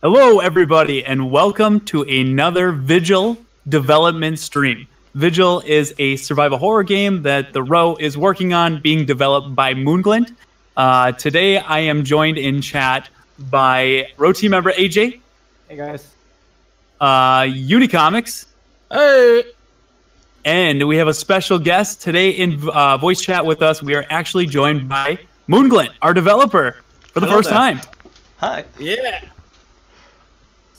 Hello, everybody, and welcome to another VIGIL development stream. VIGIL is a survival horror game that the ROE is working on, being developed by MoonGlint. Today, I am joined in chat by ROE Team member AJ. Hey, guys. Unicomics. Hey! And we have a special guest today in voice chat with us. We are actually joined by MoonGlint, our developer, for the first time. Hi. Yeah.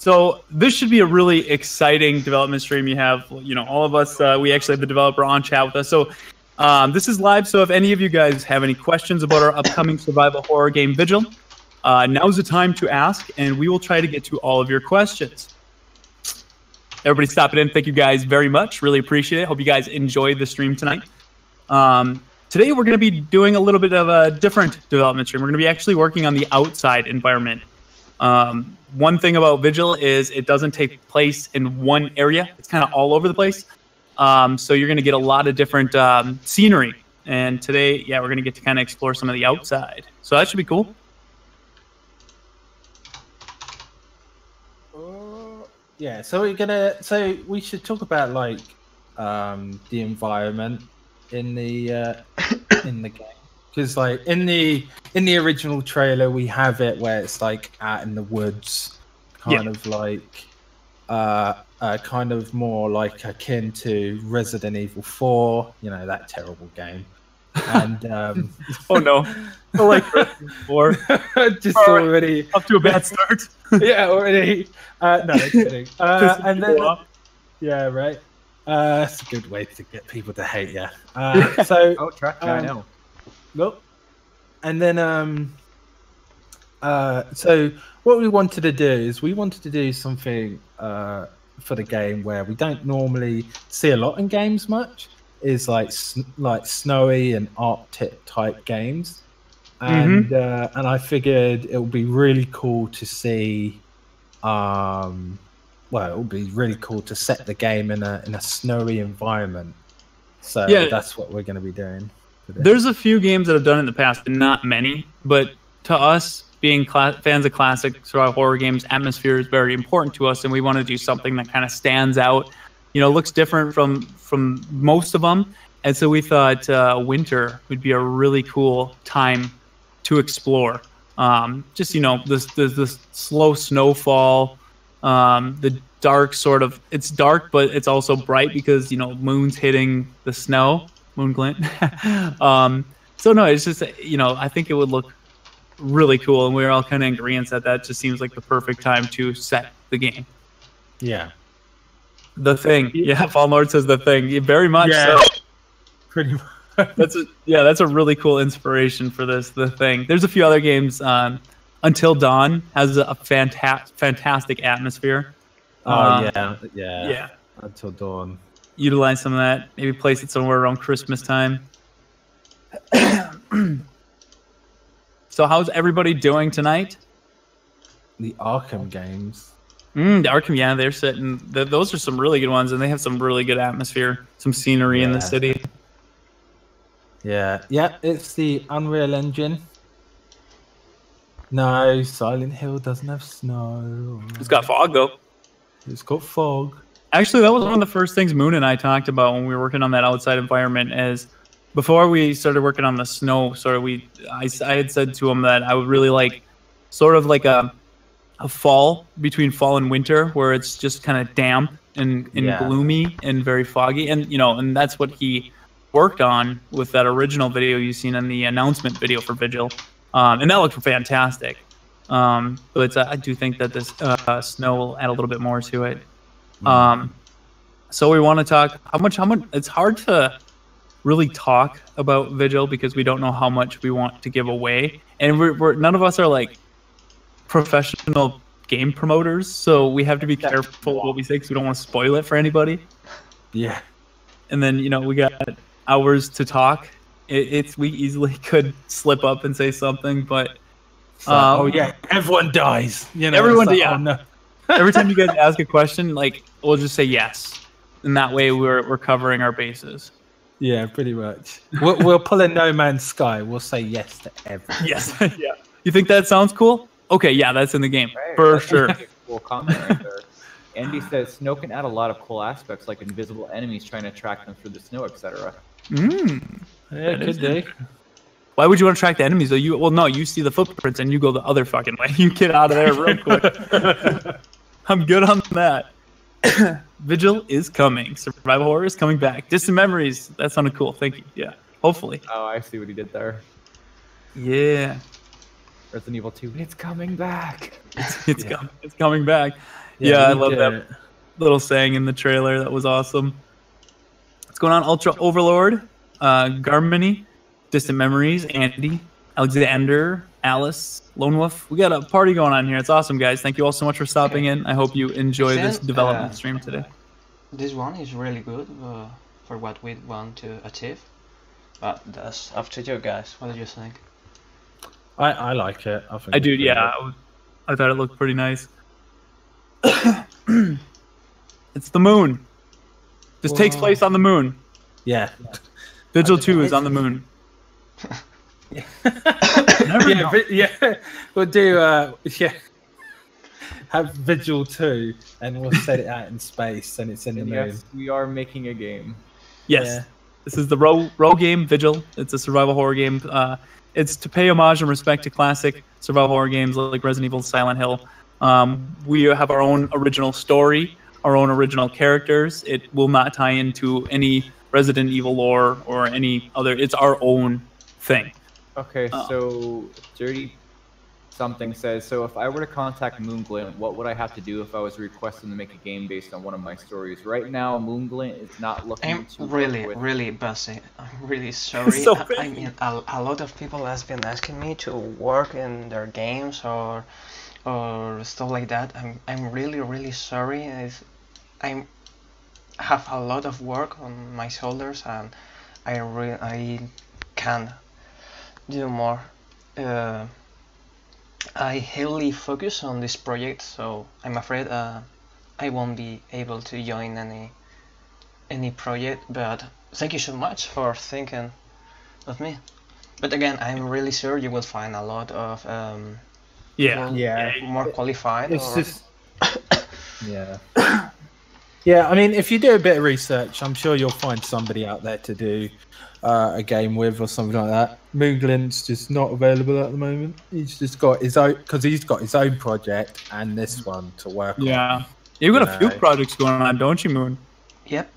So this should be a really exciting development stream. You have, all of us, we actually have the developer on chat with us. So this is live. So if any of you guys have any questions about our upcoming survival horror game, VIGIL, now's the time to ask, and we will try to get to all of your questions. Everybody stopping in. Thank you guys very much. Really appreciate it. Hope you guys enjoyed the stream tonight. Today we're going to be doing a little bit of a different development stream. We're going to be actually working on the outside environment. One thing about VIGIL is it doesn't take place in one area. It's kind of all over the place. So you're going to get a lot of different scenery. And today, we're going to get to kind of explore some of the outside. So that should be cool. Yeah, so we should talk about like the environment in the game. Because like in the original trailer, we have it where it's like out in the woods, kind of like kind of more like akin to Resident Evil 4, that terrible game. And oh no, I like Resident Evil 4. Just already up to a bad start. Yeah, already. No, kidding. And then right. That's a good way to get people to hate you. So track I know. Nope. And then so what we wanted to do is we wanted to do something for the game where we don't normally see a lot in games much, is like snowy and Arctic type games. And and I figured it would be really cool to see it would be really cool to set the game in a snowy environment. So that's what we're going to be doing. There's a few games that have done it in the past, and not many. But to us, being fans of classic survival horror games, atmosphere is very important to us, and we want to do something that kind of stands out. Looks different from most of them. And so we thought winter would be a really cool time to explore. Just the slow snowfall, the dark sort of. It's dark, but it's also bright because moon's hitting the snow. MoonGlint. So no, it's just I think it would look really cool, and we're all kind of in agreement that just seems like the perfect time to set the game. Yeah. The Thing. Yeah, Fallen Lord says The Thing. Very much so. Pretty much. That's a really cool inspiration for this. The Thing. There's a few other games. Until Dawn has a fantastic atmosphere. Yeah. Until Dawn. Utilize some of that. Maybe place it somewhere around Christmas time. So how's everybody doing tonight? The Arkham games. The Arkham, they're sitting. Those are some really good ones, and they have some really good atmosphere, some scenery in the city. Yeah, it's the Unreal Engine. No, Silent Hill doesn't have snow. It's got fog, though. It's got fog. Actually, that was one of the first things Moon and I talked about when we were working on that outside environment. Is before we started working on the snow, I had said to him that I would really like sort of like a fall between fall and winter, where it's just kind of damp and gloomy and very foggy, and and that's what he worked on with that original video you've seen in the announcement video for VIGIL, and that looked fantastic. But I do think that this snow will add a little bit more to it. So we want to talk how much it's hard to really talk about VIGIL because we don't know how much we want to give away, and we're none of us are like professional game promoters, so we have to be careful what we say because we don't want to spoil it for anybody. Yeah. And then we got hours to talk. We easily could slip up and say something, but everyone dies. Everyone, oh, no. Every time you guys ask a question, we'll just say yes, and that way we're covering our bases. Yeah, pretty much. We'll pull a No Man's Sky. We'll say yes to everything. Yes. Yeah. You think that sounds cool? Okay, yeah, that's in the game Right, for that's sure. a cool comment right there. Andy says snow can add a lot of cool aspects, like invisible enemies trying to track them through the snow, etc. Yeah, could do. Why would you want to track the enemies though? No, you see the footprints and you go the other fucking way. You get out of there real quick. I'm good on that. Vigil is coming. Survival horror is coming back. Distant memories. That sounded cool. Thank you. Yeah. Hopefully. Oh, I see what he did there. Yeah. Resident Evil 2. It's coming back. It's coming back. Yeah, I love that little saying in the trailer. That was awesome. What's going on? Ultra Overlord, Garmini, Distant Memories, Andy, Alexander, Alice, Lone Wolf. We got a party going on here. It's awesome, guys. Thank you all so much for stopping in. I hope you enjoy this development stream today. This one is really good for what we want to achieve. But that's up to you guys. What do you think? I like it. I do, yeah. I thought it looked pretty nice. It's the moon. This takes place on the moon. Yeah. Vigil 2 is on the moon. Yeah. We'll do have Vigil 2 and we'll set it out in space and it's in the moon. Yes, we are making a game. Yes. Yeah. This is the ROE game, Vigil. It's a survival horror game. It's to pay homage and respect to classic survival horror games like Resident Evil, Silent Hill. We have our own original story, our own original characters. It will not tie into any Resident Evil lore or any other. It's our own thing. Okay, so Dirty Something says, so if I were to contact MoonGlint, what would I have to do if I was requesting to make a game based on one of my stories? Right now, MoonGlint is not looking to really busy. I'm really sorry. So I mean, a lot of people has been asking me to work in their games or stuff like that. I'm really sorry. I have a lot of work on my shoulders and I can't do more. I heavily focus on this project, so I'm afraid I won't be able to join any project. But thank you so much for thinking of me. But again, I'm really sure you will find a lot of more qualified. It's just yeah. I mean, if you do a bit of research, I'm sure you'll find somebody out there to do a game with or something like that. MoonGlint's just not available at the moment. He's just got his own, because he's got his own project and this one to work on. Yeah, you've got a few projects going on, don't you, Moon? Yep.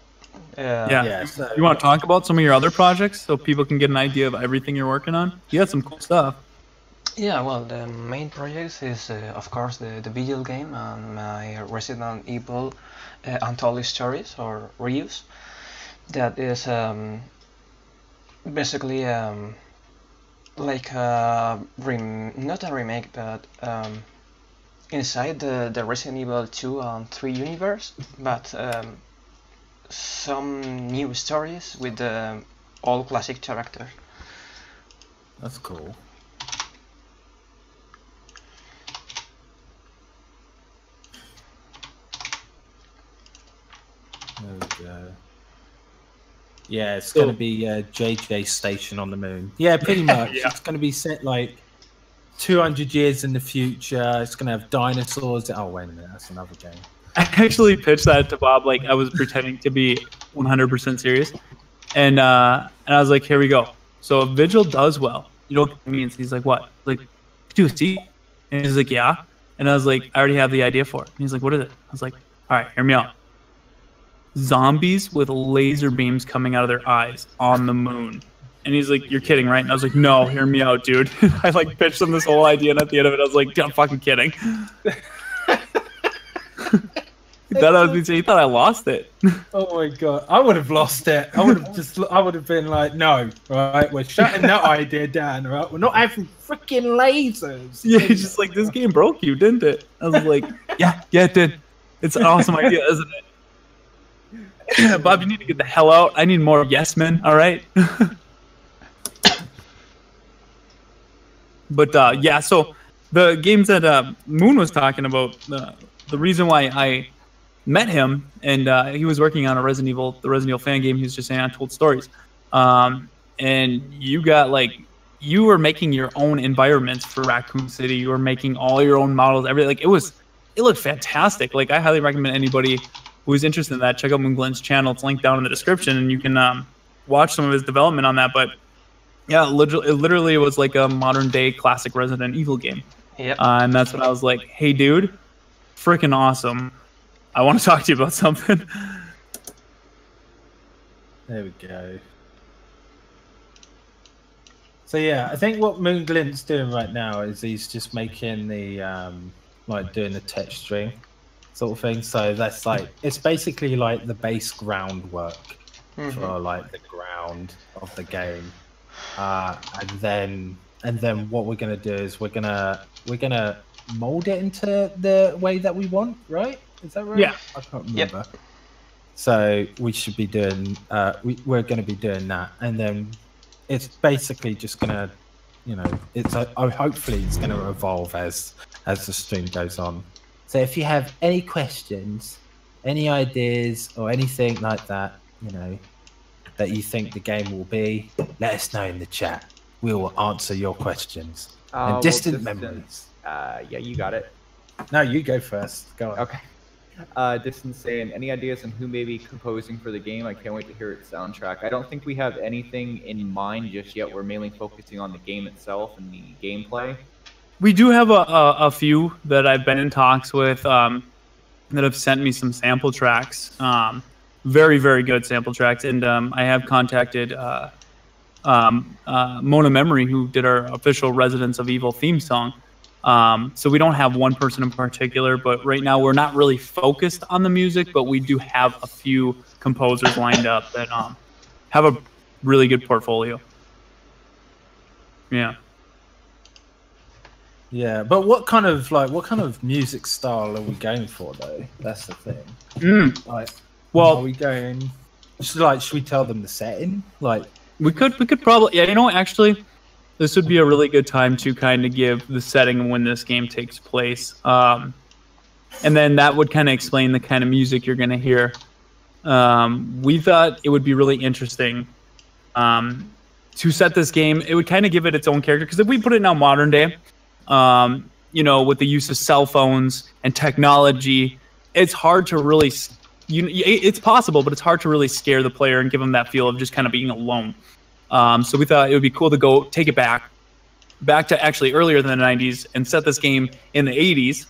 So you want to talk about some of your other projects so people can get an idea of everything you're working on? You got some cool stuff. Yeah, well, the main project is, of course, the Vigil game and my Resident Evil Untold Stories or reuse. That is basically like not a remake, but inside the Resident Evil 2 and 3 universe, but some new stories with the all classic characters. That's cool. There we go. Yeah, it's going to be JJ Station on the moon. Yeah, pretty much. It's going to be set like 200 years in the future. It's going to have dinosaurs. Oh, wait a minute. That's another game. I actually pitched that to Bob like I was pretending to be 100% serious. And I was like, here we go. So if Vigil does well, you know what it means? He's like, what? Like, do a sequel? And he's like, yeah. And I was like, I already have the idea for it. And he's like, what is it? I was like, all right, hear me out. Zombies with laser beams coming out of their eyes on the moon. And he's like, you're kidding, right? And I was like, no, hear me out, dude. I like pitched him this whole idea, and at the end of it, I was like, I'm fucking kidding. He thought I lost it. Oh my god, I would have lost it. I would have been like, no, right? We're shutting that idea down, right? We're not having freaking lasers. Yeah, he's just like, this game broke you, didn't it? I was like, yeah, it did. It's an awesome idea, isn't it? Bob, you need to get the hell out. I need more yes men, all right? But yeah, so the games that Moon was talking about, the reason why I met him, and he was working on the Resident Evil fan game. He was just saying Untold Stories, and you got like you were making your own environments for Raccoon City. You were making all your own models. Everything. Like it looked fantastic. Like I highly recommend anybody who's interested in that, check out MoonGlint's channel. It's linked down in the description, and you can watch some of his development on that. But yeah, it literally was like a modern day classic Resident Evil game. Yep. And that's when I was like, hey, dude, freaking awesome. I want to talk to you about something. There we go. So yeah, I think what MoonGlint's doing right now is he's just making the like doing the texturing sort of thing. So that's like it's basically like the base groundwork for like the ground of the game. And then what we're gonna do is we're gonna mold it into the way that we want, right? Is that right? Yeah. I can't remember. Yep. So we should be doing we're gonna be doing that, and then it's basically just gonna, you know, hopefully it's gonna evolve as the stream goes on. So if you have any questions, any ideas, or anything like that, you know, that you think the game will be, let us know in the chat. We will answer your questions. And distant memories. Yeah, you got it. No, you go first. Go on. Okay. Distant saying, any ideas on who may be composing for the game? I can't wait to hear its soundtrack. I don't think we have anything in mind just yet. We're mainly focusing on the game itself and the gameplay. We do have a few that I've been in talks with that have sent me some sample tracks. Very, very good sample tracks. And I have contacted Mona Memory, who did our official Residents of Evil theme song. So we don't have one person in particular, but right now we're not really focused on the music, but we do have a few composers lined up that have a really good portfolio. Yeah. Yeah, but what kind of music style are we going for though? That's the thing. Like, well, are we going? Should we tell them the setting? Like, we could probably, yeah. You know, actually, this would be a really good time to kind of give the setting when this game takes place, and then that would kind of explain the kind of music you're going to hear. We thought it would be really interesting to set this game. It would kind of give it its own character, because if we put it now modern day, you know, with the use of cell phones and technology, it's hard to really, it's possible, but it's hard to really scare the player and give them that feel of just kind of being alone. So we thought it would be cool to go take it back to actually earlier than the 90s and set this game in the 80s.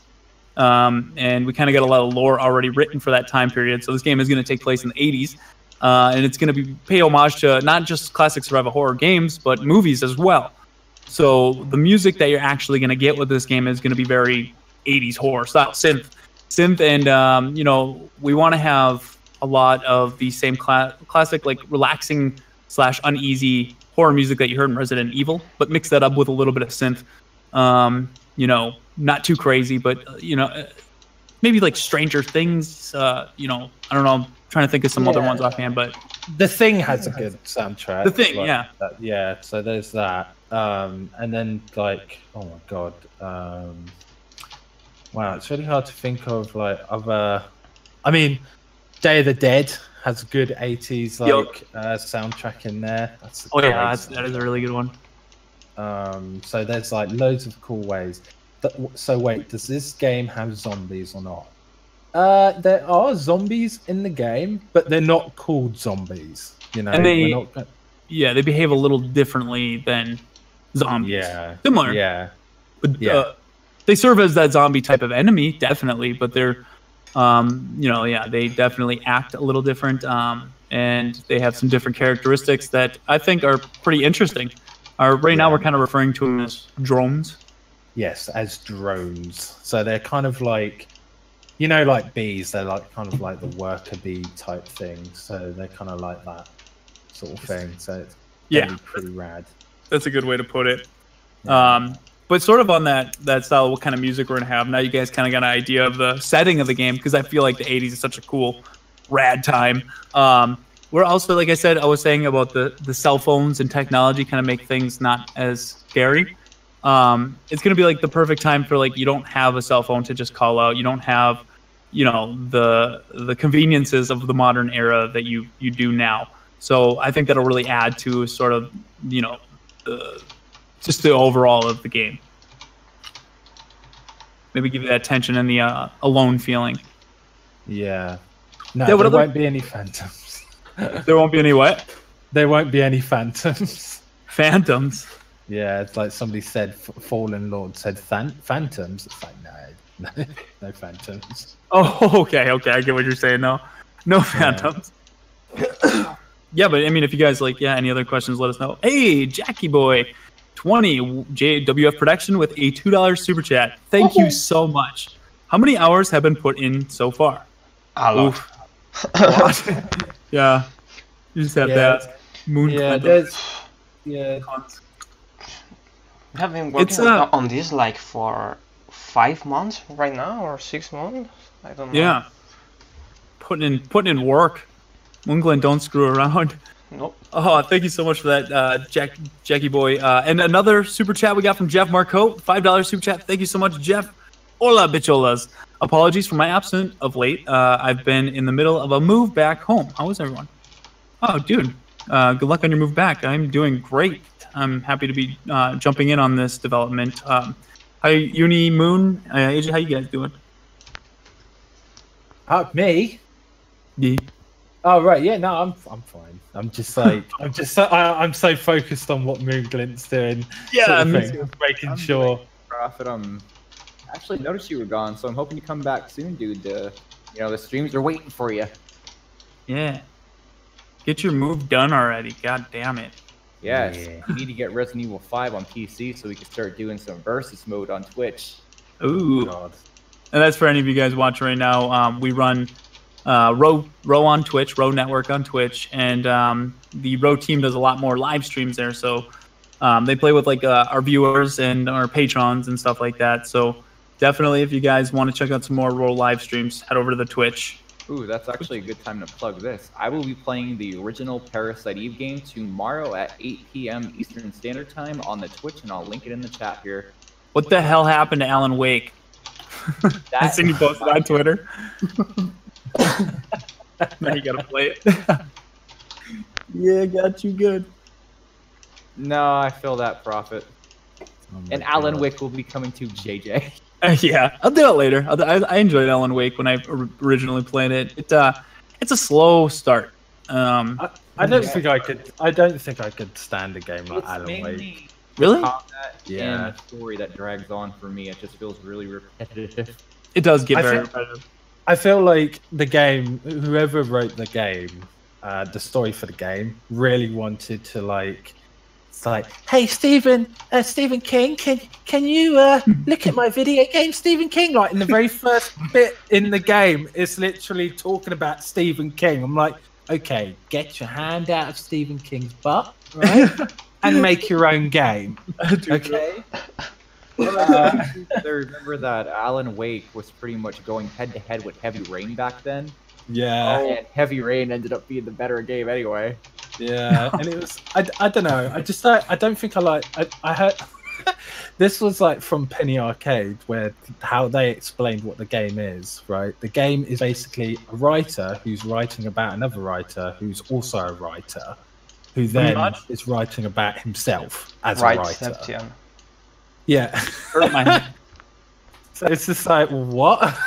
And we kind of got a lot of lore already written for that time period. So this game is going to take place in the 80s. And it's going to pay homage to not just classic survival horror games, but movies as well. So the music that you're actually going to get with this game is going to be very 80s horror style, synth, and you know, we want to have a lot of the same classic, like relaxing / uneasy horror music that you heard in Resident Evil, but mix that up with a little bit of synth. You know, not too crazy, but you know, maybe like Stranger Things. You know, I don't know. I'm trying to think of some other ones offhand, but The Thing has a good soundtrack. The Thing, like, yeah. Yeah, so there's that. And then, like, oh my god. Wow, it's really hard to think of, like, other... I mean, Day of the Dead has a good 80s, like, soundtrack in there. That's that is a really good one. So there's, like, loads of cool ways. So wait, does this game have zombies or not? There are zombies in the game, but they're not called zombies. You know, and they behave a little differently than zombies. Yeah, similar. Yeah, but they serve as that zombie type of enemy, definitely. But they're, you know, yeah, they definitely act a little different, and they have some different characteristics that I think are pretty interesting. Right now, we're kind of referring to them as drones. Yes, as drones. So they're kind of like, you know, like bees. They're like kind of like the worker bee type thing. So they're kind of like that sort of thing. So it's pretty rad. That's a good way to put it. Yeah. But sort of on that style, what kind of music we're gonna have. Now you guys kind of got an idea of the setting of the game, because I feel like the 80s is such a cool, rad time. We're also, like I said, I was saying about the cell phones and technology kind of make things not as scary. It's gonna be like the perfect time for, like, you don't have a cell phone to just call out. You don't have, you know, the conveniences of the modern era that you do now. So I think that'll really add to sort of, you know, just the overall of the game. Maybe give you that tension and the alone feeling. Yeah. No, Yeah, there won't be any phantoms. There won't be any what? There won't be any phantoms. Phantoms? Yeah, it's like somebody said, Fallen Lord said phantoms. It's like, no phantoms. Oh, okay, I get what you're saying now. No phantoms. Yeah, but I mean, if you guys any other questions, let us know. Hey, Jackie Boy, 20 JWF Production with a $2 super chat. Thank you so much. How many hours have been put in so far? A lot. Yeah, you just have to ask. MoonGlint. We have been working on this like for 5 months right now, or 6 months. I don't know. Yeah, putting in work. MoonGlint, don't screw around. Nope. Oh, thank you so much for that, Jackie Boy. And another super chat we got from Jeff Marcotte, $5 super chat. Thank you so much, Jeff. Hola, bicholas. Apologies for my absence of late. I've been in the middle of a move back home. How is everyone? Oh, dude. Good luck on your move back. I'm doing great. I'm happy to be jumping in on this development. Hi, Uni, Moon, AJ, how you guys doing? Me? Yeah. Oh right, yeah, no, I'm fine. I'm just like I'm so focused on what MoonGlint's doing. Yeah, making sure. Prophet, actually noticed you were gone, so I'm hoping you come back soon, dude. The streams are waiting for you. Yeah. Get your move done already. God damn it. Yes, you need to get Resident Evil 5 on PC so we can start doing some versus mode on Twitch. Ooh. God. And that's for any of you guys watching right now. We run ROE on Twitch, ROE Network on Twitch, and the ROE team does a lot more live streams there. So they play with our viewers and our patrons and stuff like that. So definitely, if you guys want to check out some more ROE live streams, head over to the Twitch. Ooh, that's actually a good time to plug this. I will be playing the original Parasite Eve game tomorrow at 8 p.m. Eastern Standard Time on the Twitch, and I'll link it in the chat here. What the hell happened to Alan Wake? I seen you posted on Twitter. Now you gotta play it. Yeah, got you good. No, I feel that, Prophet. And Alan Wake will be coming to JJ. Yeah, I'll do it later. I enjoyed Alan Wake when I originally played it. It's a slow start. I don't think I could. I don't think I could stand a game like Alan Wake. Really? Yeah. And the story that drags on for me. It just feels really repetitive. It does get very repetitive. I feel like the game, whoever wrote the game, the story for the game, really wanted to it's like, hey Stephen King, can you look at my video game, Stephen King? Like in the very first bit in the game, it's literally talking about Stephen King. I'm like, okay, get your hand out of Stephen King's butt, right, and make your own game. Okay. I remember that Alan Wake was pretty much going head-to-head with Heavy Rain back then. Yeah. And Heavy Rain ended up being the better game anyway. Yeah, and it was, I don't know, I don't think I heard, this was from Penny Arcade, where how they explained what the game is, right? The game is basically a writer who's writing about another writer who's also a writer, who then is writing about himself as a writer. Yeah. So it's just what?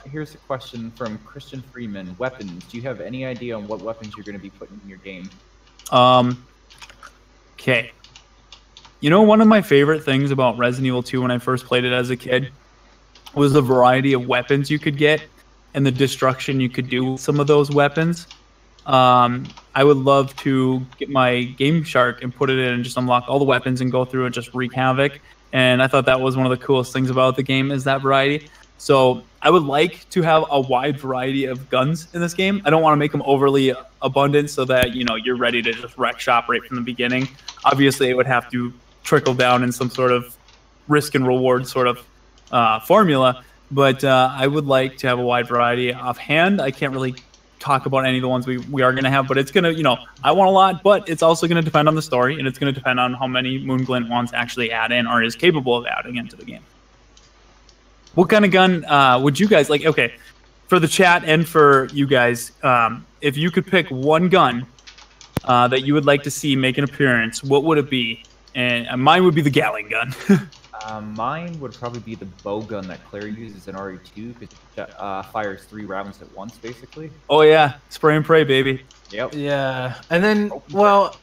Here's a question from Christian Freeman. Weapons. Do you have any idea on what weapons you're going to be putting in your game? Okay. One of my favorite things about Resident Evil 2 when I first played it as a kid was the variety of weapons you could get and the destruction you could do with some of those weapons. I would love to get my Game Shark and put it in and just unlock all the weapons and go through and just wreak havoc. And I thought that was one of the coolest things about the game, is that variety. So I would like to have a wide variety of guns in this game. I don't want to make them overly abundant so that, you're ready to just wreck shop right from the beginning. Obviously, it would have to trickle down in some sort of risk and reward sort of formula. But I would like to have a wide variety. Offhand, I can't really talk about any of the ones we are going to have, but it's going to, I want a lot, but it's also going to depend on the story, and it's going to depend on how many MoonGlint wants to actually add in or is capable of adding into the game. What kind of gun would you guys like? Okay, for the chat and for you guys, if you could pick one gun that you would like to see make an appearance, what would it be? and mine would be the Gatling gun. Mine would probably be the bow gun that Claire uses in RE2 because it fires 3 rounds at once, basically. Oh yeah, spray and pray, baby. Yep. Yeah, and then well,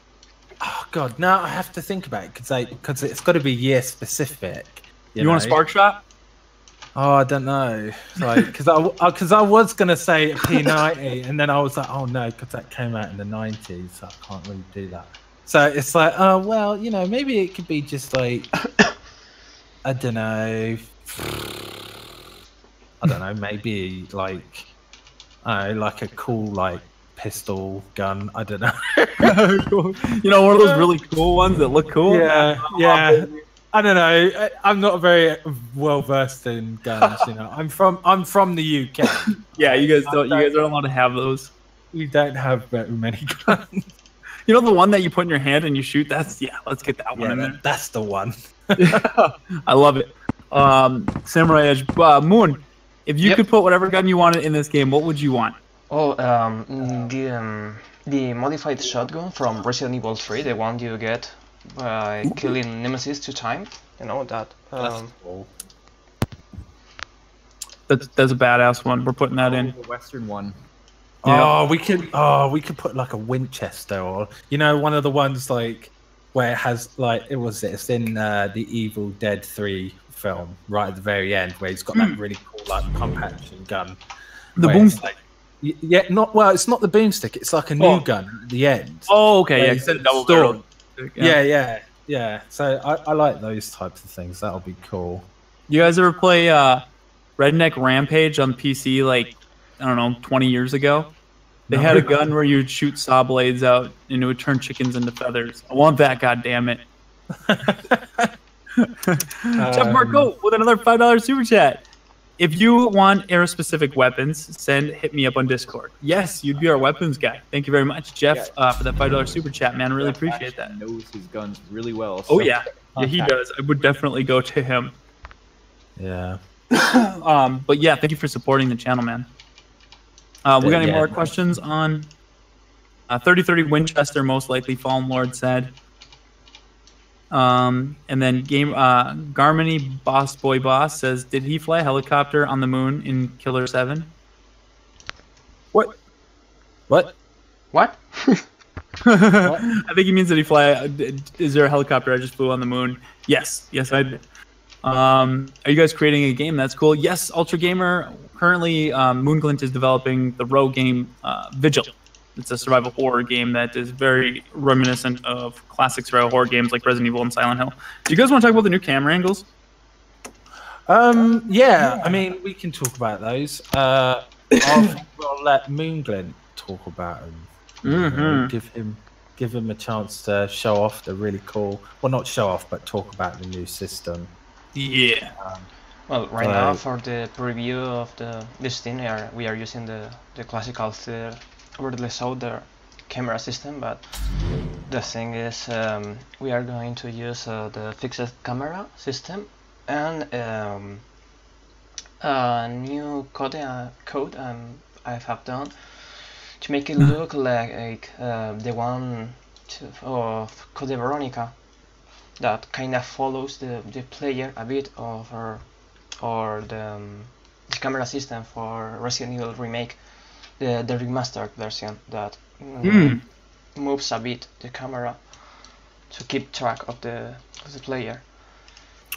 oh god, now I have to think about it because it's got to be year specific. You want a spark shot? Oh, I don't know, like because I was gonna say P90, and then I was like, oh no, because that came out in the 90s, so I can't really do that. So it's like, oh well, you know, maybe it could be just like. I don't know, maybe like, like a cool like pistol gun. I don't know. You know, one of those really cool ones that look cool. Yeah, yeah. I don't know. I'm not very well versed in guns. You know, I'm from the UK. Yeah, you guys aren't allowed to have those. We don't have very many guns. You know the one that you put in your hand and you shoot? Let's get that one in there. That's the one. I love it. Samurai Edge. Moon, if you could put whatever gun you wanted in this game, what would you want? Oh, the modified shotgun from Resident Evil 3, the one you get by killing Nemesis 2 times. You know that. That's cool. That's a badass one. We're putting that in. The Western one. Oh, we could put like a Winchester, or you know, one of the ones like where it has like it's in the Evil Dead 3 film right at the very end where he's got that really cool like pump action gun. The boomstick. Yeah, it's not the boomstick. It's like a new gun at the end. Oh, okay, yeah, it's a double barrel. Yeah. So I like those types of things. That'll be cool. You guys ever play Redneck Rampage on PC like, I don't know, 20 years ago? They had a gun where you'd shoot saw blades out and it would turn chickens into feathers. I want that, goddammit. Jeff Marco with another $5 super chat. If you want arrow-specific weapons, hit me up on Discord. Yes, you'd be our weapons guy. Thank you very much, Jeff, for that $5 super chat, man. I really appreciate that. Knows his guns really well. So. Oh yeah, he does. I would definitely go to him. Yeah. But yeah, thank you for supporting the channel, man. We got any more questions on 3030 Winchester? Most likely, Fallen Lord said. And then Garmini Boss says, did he fly a helicopter on the moon in Killer 7? What? I think he means that he fly. Is there a helicopter I just flew on the moon? Yes, I did. Are you guys creating a game? That's cool. Yes, Ultra Gamer. Currently, MoonGlint is developing the ROE game Vigil. It's a survival horror game that is very reminiscent of classic survival horror games like Resident Evil and Silent Hill. Do you guys want to talk about the new camera angles? Yeah. I mean, we can talk about those. We'll let MoonGlint talk about them. Give him a chance to show off the really cool. Well, not show off, but talk about the new system. Yeah. Well, right now for the preview of this thing, we are using the classical overly solder camera system, but the thing is we are going to use the fixed camera system and a new code I have done to make it look like the one of Code Veronica that kind of follows the player a bit, or the camera system for Resident Evil Remake, the remastered version that moves a bit the camera to keep track of the player.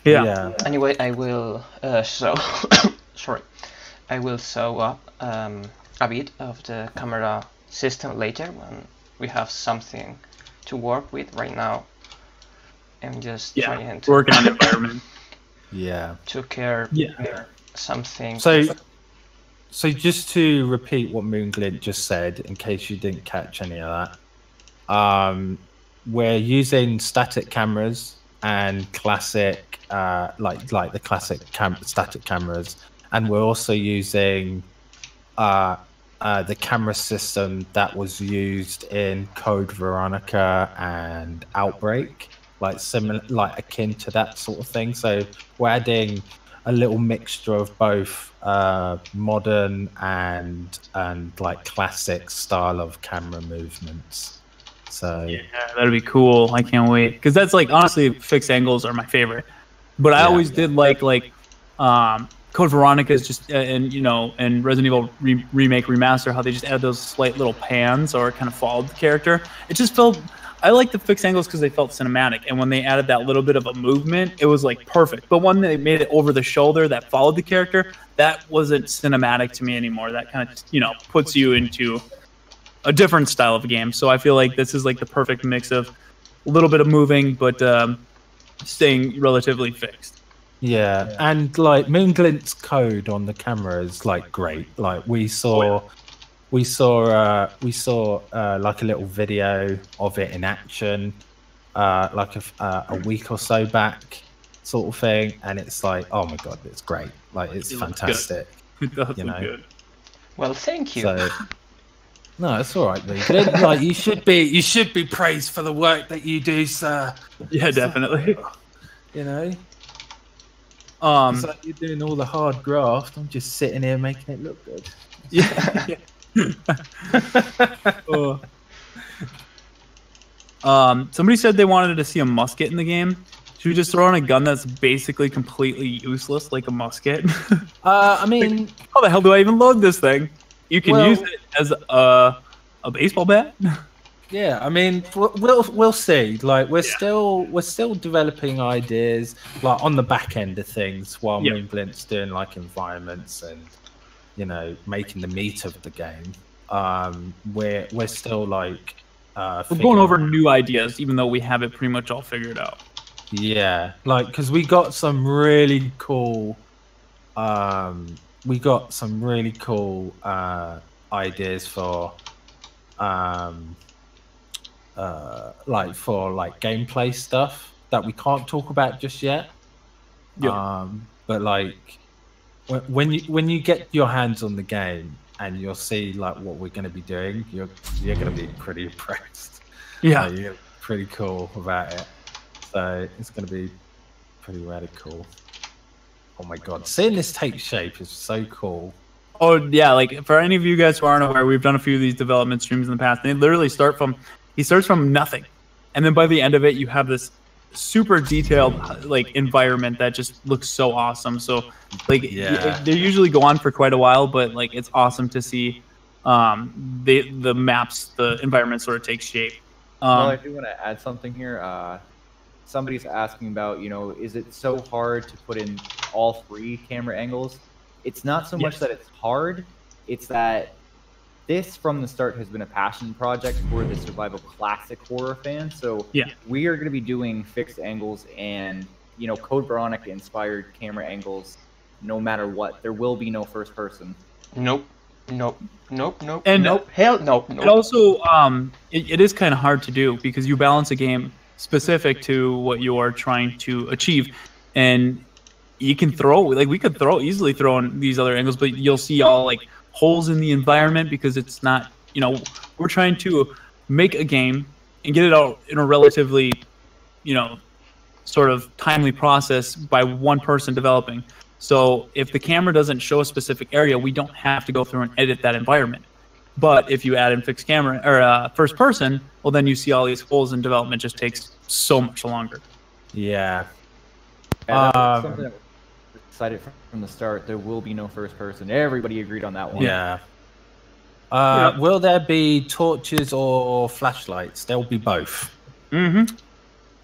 Yeah. Anyway, I will show I will show up a bit of the camera system later when we have something to work with. Right now I'm just trying to working on the environment. To care something. So just to repeat what MoonGlint just said, in case you didn't catch any of that, we're using static cameras and classic, like the classic static cameras, and we're also using the camera system that was used in Code Veronica and Outbreak, like akin to that sort of thing. So we're adding a little mixture of both modern and like classic style of camera movements. So yeah, that'd be cool. I can't wait because that's like honestly, fixed angles are my favorite. But I always did like Code Veronica's just and and Resident Evil remake remaster, how they just added those slight little pans or kind of followed the character. It just felt. I like the fixed angles because they felt cinematic, and when they added that little bit of a movement, it was like perfect. But when they made it over the shoulder that followed the character, that wasn't cinematic to me anymore. That kind of puts you into a different style of game. So I feel like this is like the perfect mix of a little bit of moving, but staying relatively fixed. Yeah, and like MoonGlint's code on the camera is like great. Like we saw like a little video of it in action, like a week or so back, sort of thing, and it's like, oh my god, it's great. Like it's fantastic. It does look good. Well, thank you. So, no, it's all right, Vegan. Like you should be praised for the work that you do, sir. Yeah, definitely. It's like you're doing all the hard graft. I'm just sitting here making it look good. Yeah. Somebody said they wanted to see a musket in the game. Should we just throw in a gun that's basically completely useless, like a musket? I mean, how the hell do I even load this thing? You can use it as a baseball bat. Yeah, I mean, we'll see. Like we're still developing ideas, like on the back end of things, while MoonGlint's doing like environments and making the meat of the game. We're still like we're going over new ideas, even though we have it pretty much all figured out. Yeah, like because we got some really cool ideas for gameplay stuff that we can't talk about just yet. But like when you get your hands on the game and you'll see like what we're going to be doing, you're going to be pretty impressed. Yeah, you're pretty cool about it. So it's going to be pretty radical. Oh my god, seeing this take shape is so cool. Oh yeah, like for any of you guys who aren't aware, we've done a few of these development streams in the past. They literally he starts from nothing, and then by the end of it, you have this super detailed like environment that just looks so awesome. So like they usually go on for quite a while, but like it's awesome to see the maps, the environment sort of take shape. Well, I do want to add something here. Somebody's asking about, is it so hard to put in all 3 camera angles? It's not so much that it's hard, it's that this from the start has been a passion project for the survival classic horror fan. So we are going to be doing fixed angles and Code Veronica inspired camera angles no matter what. There will be no first person. Nope. And nope. Hell no. It also it is kind of hard to do because you balance a game specific to what you are trying to achieve, and you can we could easily throw in these other angles, but you'll see all like holes in the environment because it's not, we're trying to make a game and get it out in a relatively, sort of timely process by one person developing. So if the camera doesn't show a specific area, we don't have to go through and edit that environment. But if you add in fixed camera or first person, well, then you see all these holes, and development just takes so much longer. Yeah. Something that we're excited from the start. There will be no first person. Everybody agreed on that one. Yeah. Will there be torches or flashlights? There will be both. Mm-hmm.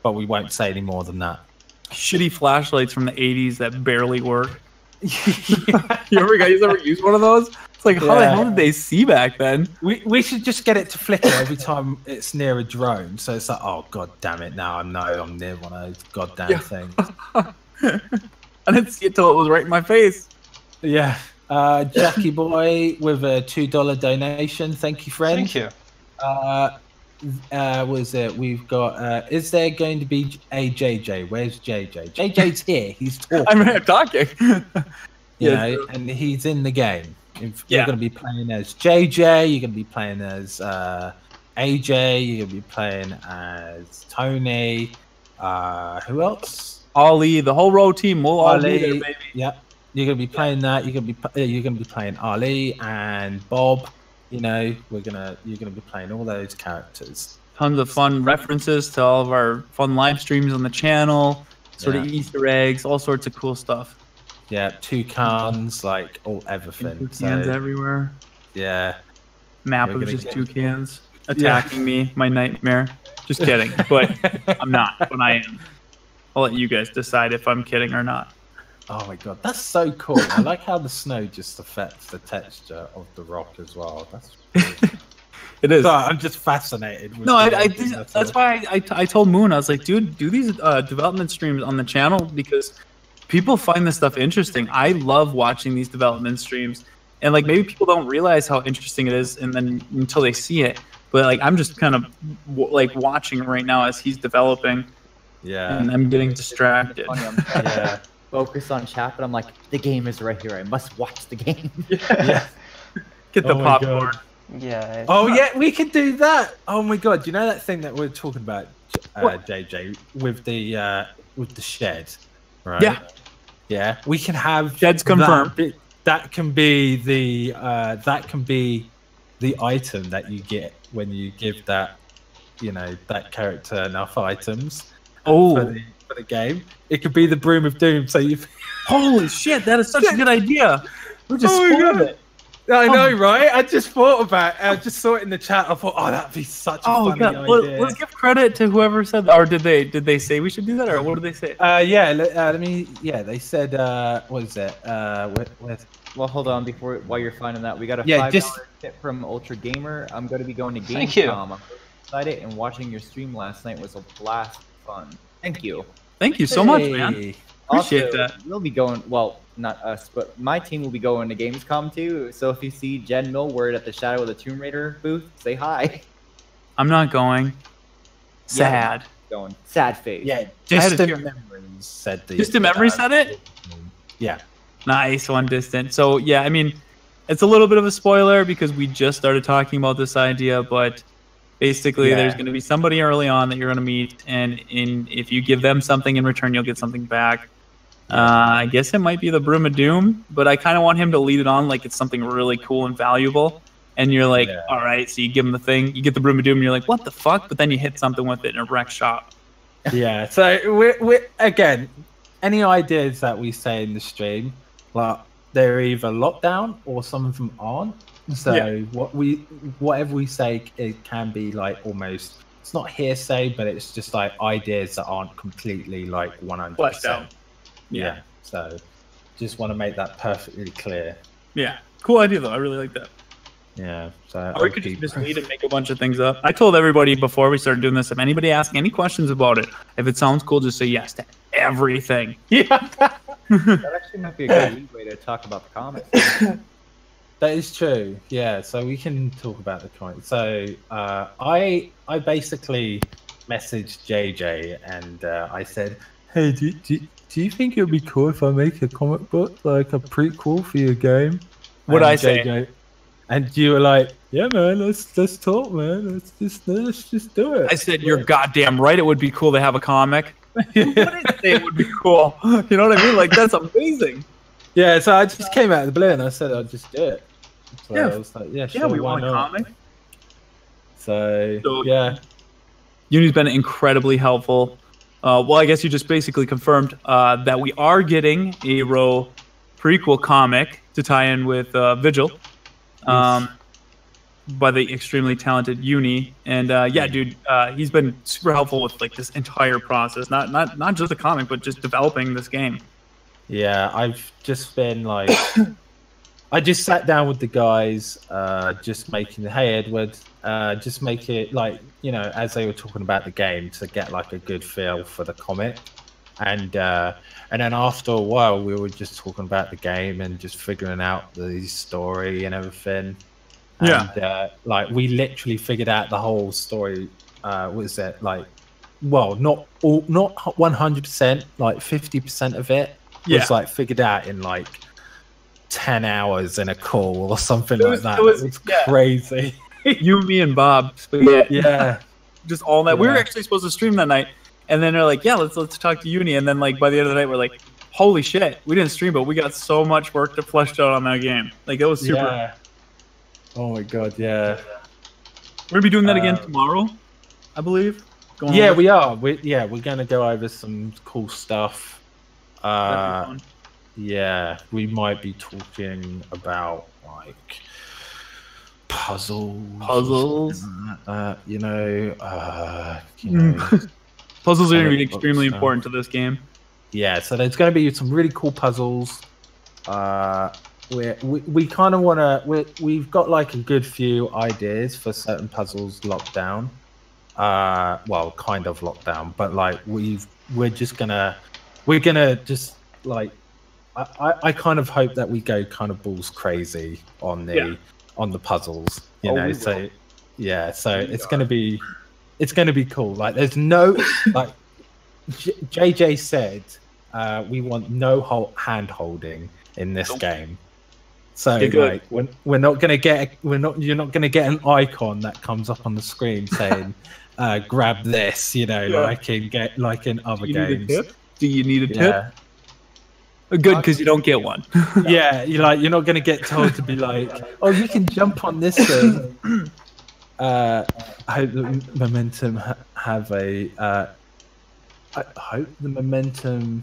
But we won't say any more than that. Shitty flashlights from the 80s that barely work. You ever used one of those? It's like, how the hell did they see back then? We should just get it to flicker every time it's near a drone. So it's like, oh god damn it! Now I know I'm near one of those goddamn things. I didn't see it till it was right in my face. Yeah. Jackie Boy with a $2 donation. Thank you, friend. Thank you. Was it? We've got. Is there going to be a JJ? Where's JJ? JJ's here. He's talking. I'm here talking. You know, and he's in the game. You're going to be playing as JJ. You're going to be playing as AJ. You're going to be playing as Tony. Who else? Ali. The whole ROE team. We'll all be there, baby. Yep. You're going to be playing that. You're going to be playing Ali and Bob. You know, you're gonna be playing all those characters. tons of fun references to all of our fun live streams on the channel, sort of Easter eggs, all sorts of cool stuff. Yeah, toucans, like all everything. Toucans everywhere. Yeah. Map of just toucans attacking me, my nightmare. Just kidding, but I'm not, but I am. I'll let you guys decide if I'm kidding or not. Oh my god, that's so cool. I like how the snow just affects the texture of the rock as well. That's it is. So I'm just fascinated. With that's why I told Moon, I was like, dude, do these development streams on the channel because people find this stuff interesting. I love watching these development streams, and like maybe people don't realize how interesting it is, and then until they see it. But like I'm just kind of like watching right now as he's developing. Yeah. And I'm getting distracted. Yeah. Focus on chat, but I'm like, the game is right here. I must watch the game. Yeah. Get the popcorn. Yeah. Oh yeah, we could do that. Oh my god, you know that thing that we're talking about, JJ, with the shed, right? Yeah. Yeah. We can have sheds confirmed. That can be the item that you get when you give that, that character enough items. For the game, it could be the Broom of Doom. So you, holy shit, that is such a good idea. We just spoiled it. I know, right? I just thought about it. I just saw it in the chat. I thought, oh, that'd be such a funny idea. Let's give credit to whoever said that. Or did they say we should do that, or what did they say? They said, what is it? Well, hold on while you're finding that. We got a $5 tip from Ultra Gamer. I'm going to be going to Gamescom. I'm excited, and watching your stream last night was a blast of fun. Thank you. Thank you so much, man. Appreciate that. We'll be going, well, not us, but my team will be going to Gamescom too. So if you see Jen Millward at the Shadow of the Tomb Raider booth, say hi. I'm not going. Sad. Going. Sad face. Yeah, Distant Memories said the. Distant Memories said it? Yeah. Nice one, Distant. So yeah, I mean, it's a little bit of a spoiler because we just started talking about this idea, but basically there's going to be somebody early on that you're going to meet, and if you give them something in return, you'll get something back. I guess it might be the Broom of Doom, but I kind of want him to lead it on like it's something really cool and valuable. And you're like, all right, so you give him the thing, you get the Broom of Doom, and you're like, what the fuck? But then you hit something with it in a wreck shop. Yeah, so we're again, any ideas that we say in the stream, like they're either locked down or some of them aren't. So whatever we say, it can be like almost, it's not hearsay, but it's just like ideas that aren't completely like 100%. Yeah. So just want to make that perfectly clear. Yeah. Cool idea though. I really like that. Yeah. So or we could just mislead and make a bunch of things up. I told everybody before we started doing this, if anybody asks any questions about it, if it sounds cool, just say yes to everything. Yeah. That actually might be a good lead way to talk about the comics. That is true. Yeah. So we can talk about the comics. So I basically messaged JJ and I said, hey, do you think it would be cool if I make a comic book, like a prequel for your game? What I say? And you were like, yeah, man, let's talk, man. Let's just do it. I said, you're goddamn right. It would be cool to have a comic. What did I say it would be cool? You know what I mean? Like, that's amazing. Yeah, so I just came out of the blue and I said I'd just do it. So yeah. I was like, yeah, sure, we want a comic. So yeah. Uni's been incredibly helpful. Well, I guess you just basically confirmed that we are getting a ROE prequel comic to tie in with Vigil by the extremely talented Uni. And dude, he's been super helpful with like this entire process, not just the comic, but just developing this game. Yeah, I've just been like, I just sat down with the guys, just making the, hey Edward, just make it like, you know, as they were talking about the game to get like a good feel for the comic. And then after a while, we were just talking about the game and just figuring out the story and everything. And like we literally figured out the whole story. Was it like, well, not 100%, like 50% of it was like figured out in like 10 hours in a call or something like that. It was crazy. You, me, and Bob. Yeah. Just all night. We were actually supposed to stream that night, and then they're like, "Yeah, let's talk to Uni." And then like by the end of the night, we're like, "Holy shit, we didn't stream, but we got so much work to flesh out on that game." Like it was super. Yeah. Oh my god, yeah. We're gonna be doing that again tomorrow. I believe. Yeah, we are. We're going to go over some cool stuff. Yeah, we might be talking about like puzzles. You know, puzzles are going to be extremely important to this game. Yeah, so there's going to be some really cool puzzles. We kind of want to. We've got like a good few ideas for certain puzzles locked down. Well, kind of locked down, but like we're gonna just like. I kind of hope that we go kind of balls crazy on the puzzles, you know. So yeah, so it's gonna be cool. Like there's no like JJ said, we want no hand holding in this game. So like you're not gonna get an icon that comes up on the screen saying grab this, you know, like in other games. Do you need a tip? Good, because you don't get one. Yeah, you're not gonna get told to be like, oh, you can jump on this thing. I hope the momentum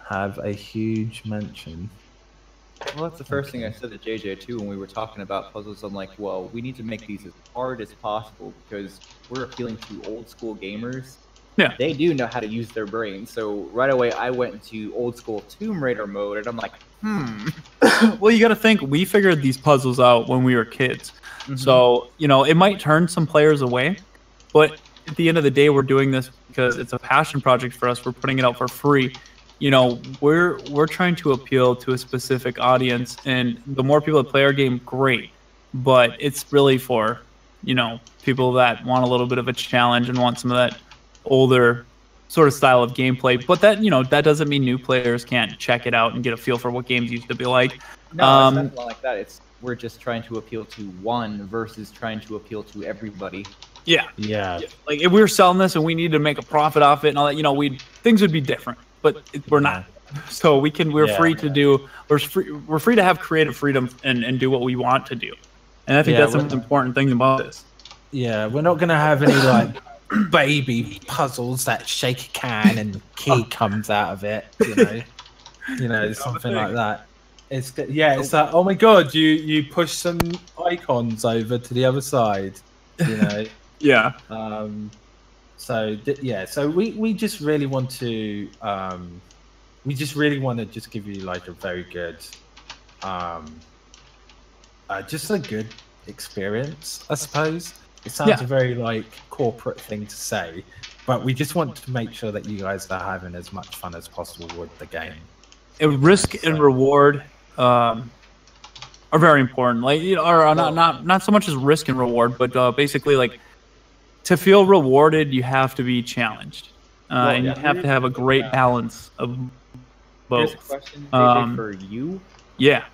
have a huge mention. Well, that's the first thing I said to JJ too when we were talking about puzzles. I'm like, well, we need to make these as hard as possible because we're appealing to old school gamers. Yeah, they do know how to use their brain. So right away, I went into old school Tomb Raider mode, and I'm like, Well, you got to think we figured these puzzles out when we were kids. So it might turn some players away, but at the end of the day, we're doing this because it's a passion project for us. We're putting it out for free. We're trying to appeal to a specific audience, and the more people that play our game, great. But it's really for people that want a little bit of a challenge and want some of that older sort of style of gameplay, but that that doesn't mean new players can't check it out and get a feel for what games used to be like. No, it's not like that. We're just trying to appeal to one versus trying to appeal to everybody. Yeah. Like if we were selling this and we needed to make a profit off it and all that, things would be different. But we're not. So we're free to do. We're free to have creative freedom and do what we want to do. And I think that's the most important thing about this. Yeah, we're not gonna have any like baby puzzles that shake a can and the key comes out of it, something like that. It's like, oh my god, you push some icons over to the other side, Yeah. So we just really want to just give you like a very good just a good experience, I suppose. It sounds a very like corporate thing to say, but we just want to make sure that you guys are having as much fun as possible with the game. Risk and reward are very important. Like not so much as risk and reward, but basically like to feel rewarded, you have to be challenged, and you have to have a great balance of both. Here's a question, JJ, for you. Yeah.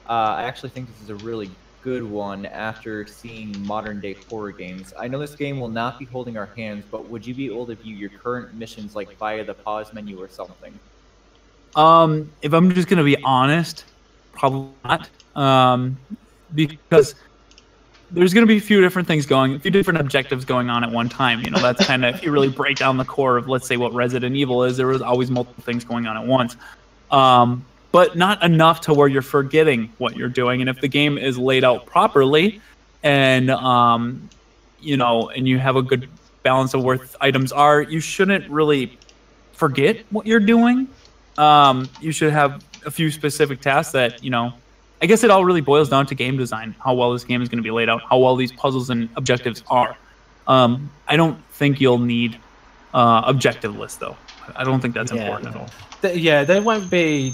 I actually think this is a really good one after seeing modern day horror games. I know this game will not be holding our hands, but would you be able to view your current missions like via the pause menu or something? If I'm just gonna be honest, probably not. Because there's gonna be a few different objectives going on at one time. That's kind of, if you really break down the core of, let's say, what Resident Evil is, there was always multiple things going on at once. But not enough to where you're forgetting what you're doing. And if the game is laid out properly, and and you have a good balance of where items are, you shouldn't really forget what you're doing. You should have a few specific tasks that I guess it all really boils down to game design, how well this game is going to be laid out, how well these puzzles and objectives are. I don't think you'll need objective lists though. I don't think that's important at all. There won't be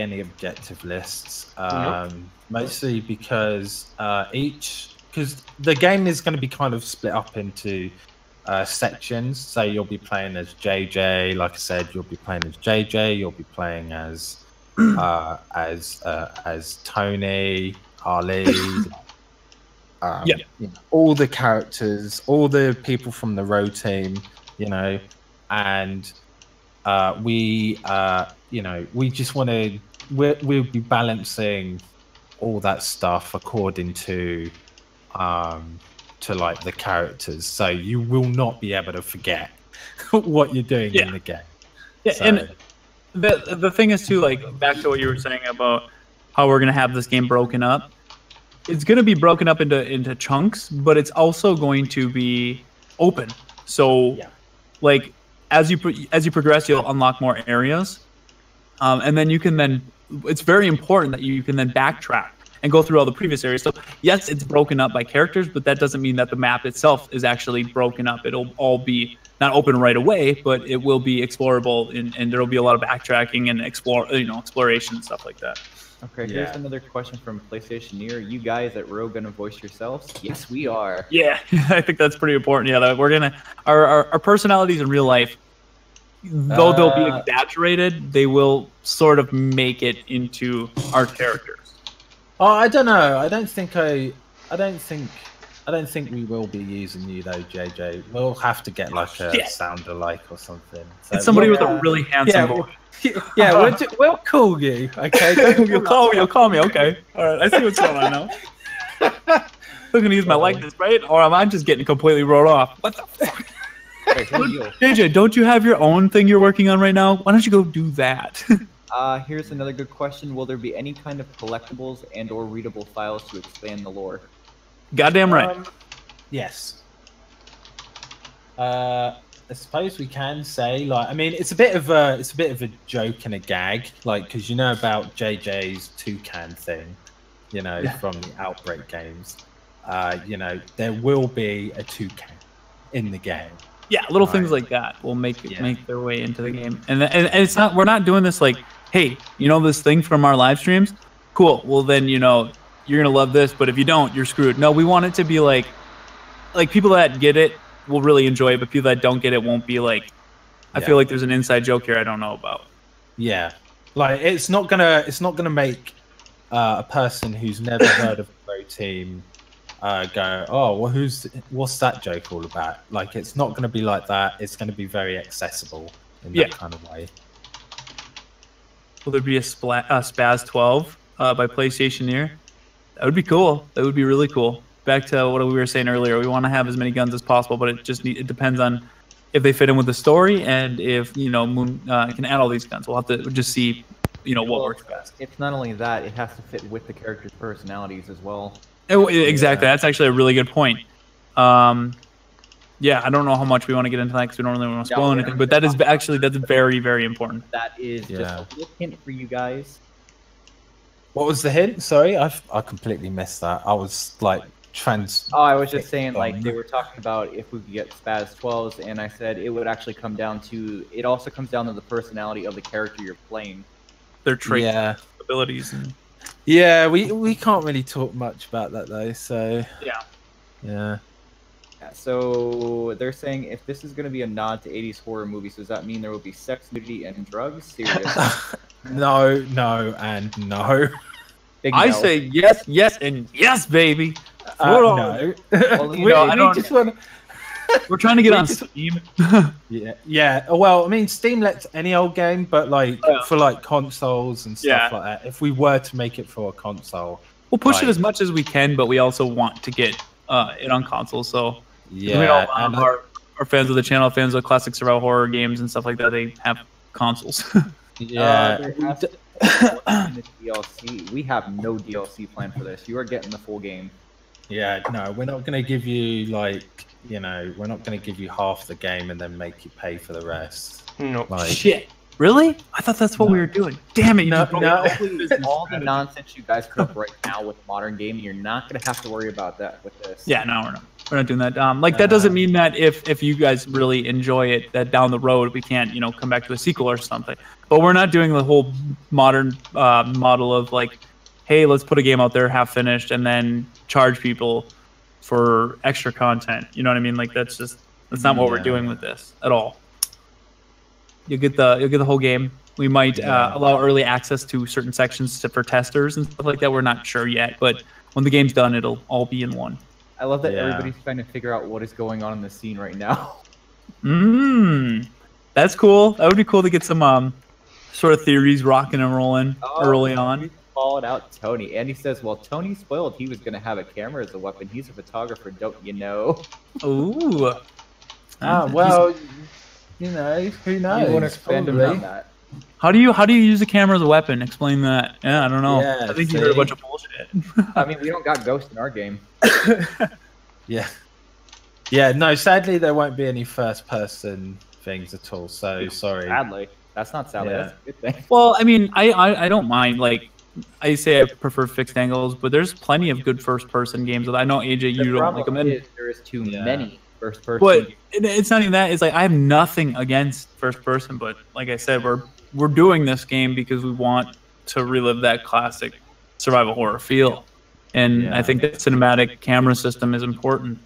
any objective lists. Mostly because the game is going to be kind of split up into sections. So you'll be playing as JJ. Like I said, you'll be playing as JJ. You'll be playing as Tony, Harley. All the characters, all the people from the ROE team, and we just want to. We'll be balancing all that stuff according to to like the characters, so you will not be able to forget what you're doing in the game. Yeah, so. And the thing is too, like back to what you were saying about how we're gonna have this game broken up. It's gonna be broken up into chunks, but it's also going to be open. So, like as you progress, you'll unlock more areas, and then you can it's very important that you can then backtrack and go through all the previous areas. So yes, it's broken up by characters, but that doesn't mean that the map itself is actually broken up. It'll all be not open right away, but it will be explorable, and there will be a lot of backtracking and exploration and stuff like that. Okay, here's another question from PlayStationeer. You guys at ROE gonna voice yourselves? Yes, we are. Yeah, I think that's pretty important. Yeah, that we're gonna our personalities in real life, though they'll be exaggerated, they will sort of make it into our characters. Oh, I don't know. I don't think we will be using you though, JJ. We'll have to get like a sound alike or something. So, it's somebody with a really handsome voice. We'll call you. Okay, you'll call me. Okay, all right. I see what's going on now. I'm gonna use my likeness, right? Or am I just getting completely wrote off? What the fuck? JJ, don't you have your own thing you're working on right now? Why don't you go do that? Here's another good question. Will there be any kind of collectibles and/or readable files to expand the lore? Goddamn right. Yes. I suppose we can say, like, I mean, it's a bit of a joke and a gag, like, because you know about JJ's toucan thing, from the Outbreak games. There will be a toucan in the game. Yeah, little things like that will make their way into the game, and it's not. We're not doing this like, hey, this thing from our live streams? Cool. Well, then you're gonna love this, but if you don't, you're screwed. No, we want it to be like people that get it will really enjoy it, but people that don't get it won't be like. I feel like there's an inside joke here I don't know about. Yeah, like it's not gonna make a person who's never heard of the ROE Team go, oh, well, what's that joke all about? Like, it's not going to be like that. It's going to be very accessible in that kind of way. Will there be a Spaz 12 by PlayStationeer? That would be cool. That would be really cool. Back to what we were saying earlier, we want to have as many guns as possible, but it depends on if they fit in with the story and if Moon can add all these guns. We'll have to just see what works best. It's not only that; it has to fit with the characters' personalities as well. Exactly. That's actually a really good point. Yeah, I don't know how much we want to get into that because we don't really want to spoil anything, but that's very, very important. That is just a little hint for you guys. What was the hint? Sorry, I completely missed that. I was like I was just saying, like, they were talking about if we could get Spaz 12s, and I said it would actually come down to, it also comes down to the personality of the character you're playing. Their traits, abilities. Yeah, we can't really talk much about that though, so... Yeah. So they're saying if this is going to be a nod to 80s horror movies, does that mean there will be sex, nudity, and drugs? Seriously? No, and no. I say yes, and yes, baby. No. Well, we're trying to get on Steam. Yeah. Well, I mean, Steam lets any old game, but for like consoles and stuff like that. If we were to make it for a console, we'll push it as much as we can, but we also want to get it on console. So our fans of the channel, fans of classic survival horror games and stuff like that, they have consoles. DLC. We have no DLC plan for this. You are getting the full game. Yeah, no, we're not going to give you we're not going to give you half the game and then make you pay for the rest. No. Shit. Really? I thought that's what we were doing. Damn it! No. All the nonsense you guys cook right now with modern gaming, you're not going to have to worry about that with this. Yeah, no, we're not doing that. That doesn't mean that if you guys really enjoy it, that down the road we can't come back to a sequel or something. But we're not doing the whole modern model of like, hey, let's put a game out there half finished and then charge people for extra content. You know what I mean? Like that's not what we're doing with this at all. You'll get the whole game. We might allow early access to certain sections for testers and stuff like that. We're not sure yet, but when the game's done, it'll all be in one. I love that everybody's trying to figure out what is going on in the scene right now. That's cool. That would be cool to get some sort of theories rocking and rolling early on. calling out Tony, and he says, "Well, Tony spoiled. He was going to have a camera as a weapon. He's a photographer, don't you know?" Ooh. Well, you know, who knows? You want to expand Probably. on that? How do you use a camera as a weapon? Explain that. Yeah, I don't know. Yeah, I think you heard a bunch of bullshit. I mean, we don't got Ghost in our game. Yeah. Yeah, no, sadly there won't be any first person things at all, so sorry. Sadly. That's not sadly, Yeah. that's a good thing. Well, I mean, I don't mind. Like, I say I prefer fixed angles, but there's plenty of good first person games. I know AJ, you don't like them. There is too many first person But games. it's not even that. It's like I have nothing against first person, but like I said, we're doing this game because we want to relive that classic survival horror feel, and Yeah. I think that cinematic camera system is important.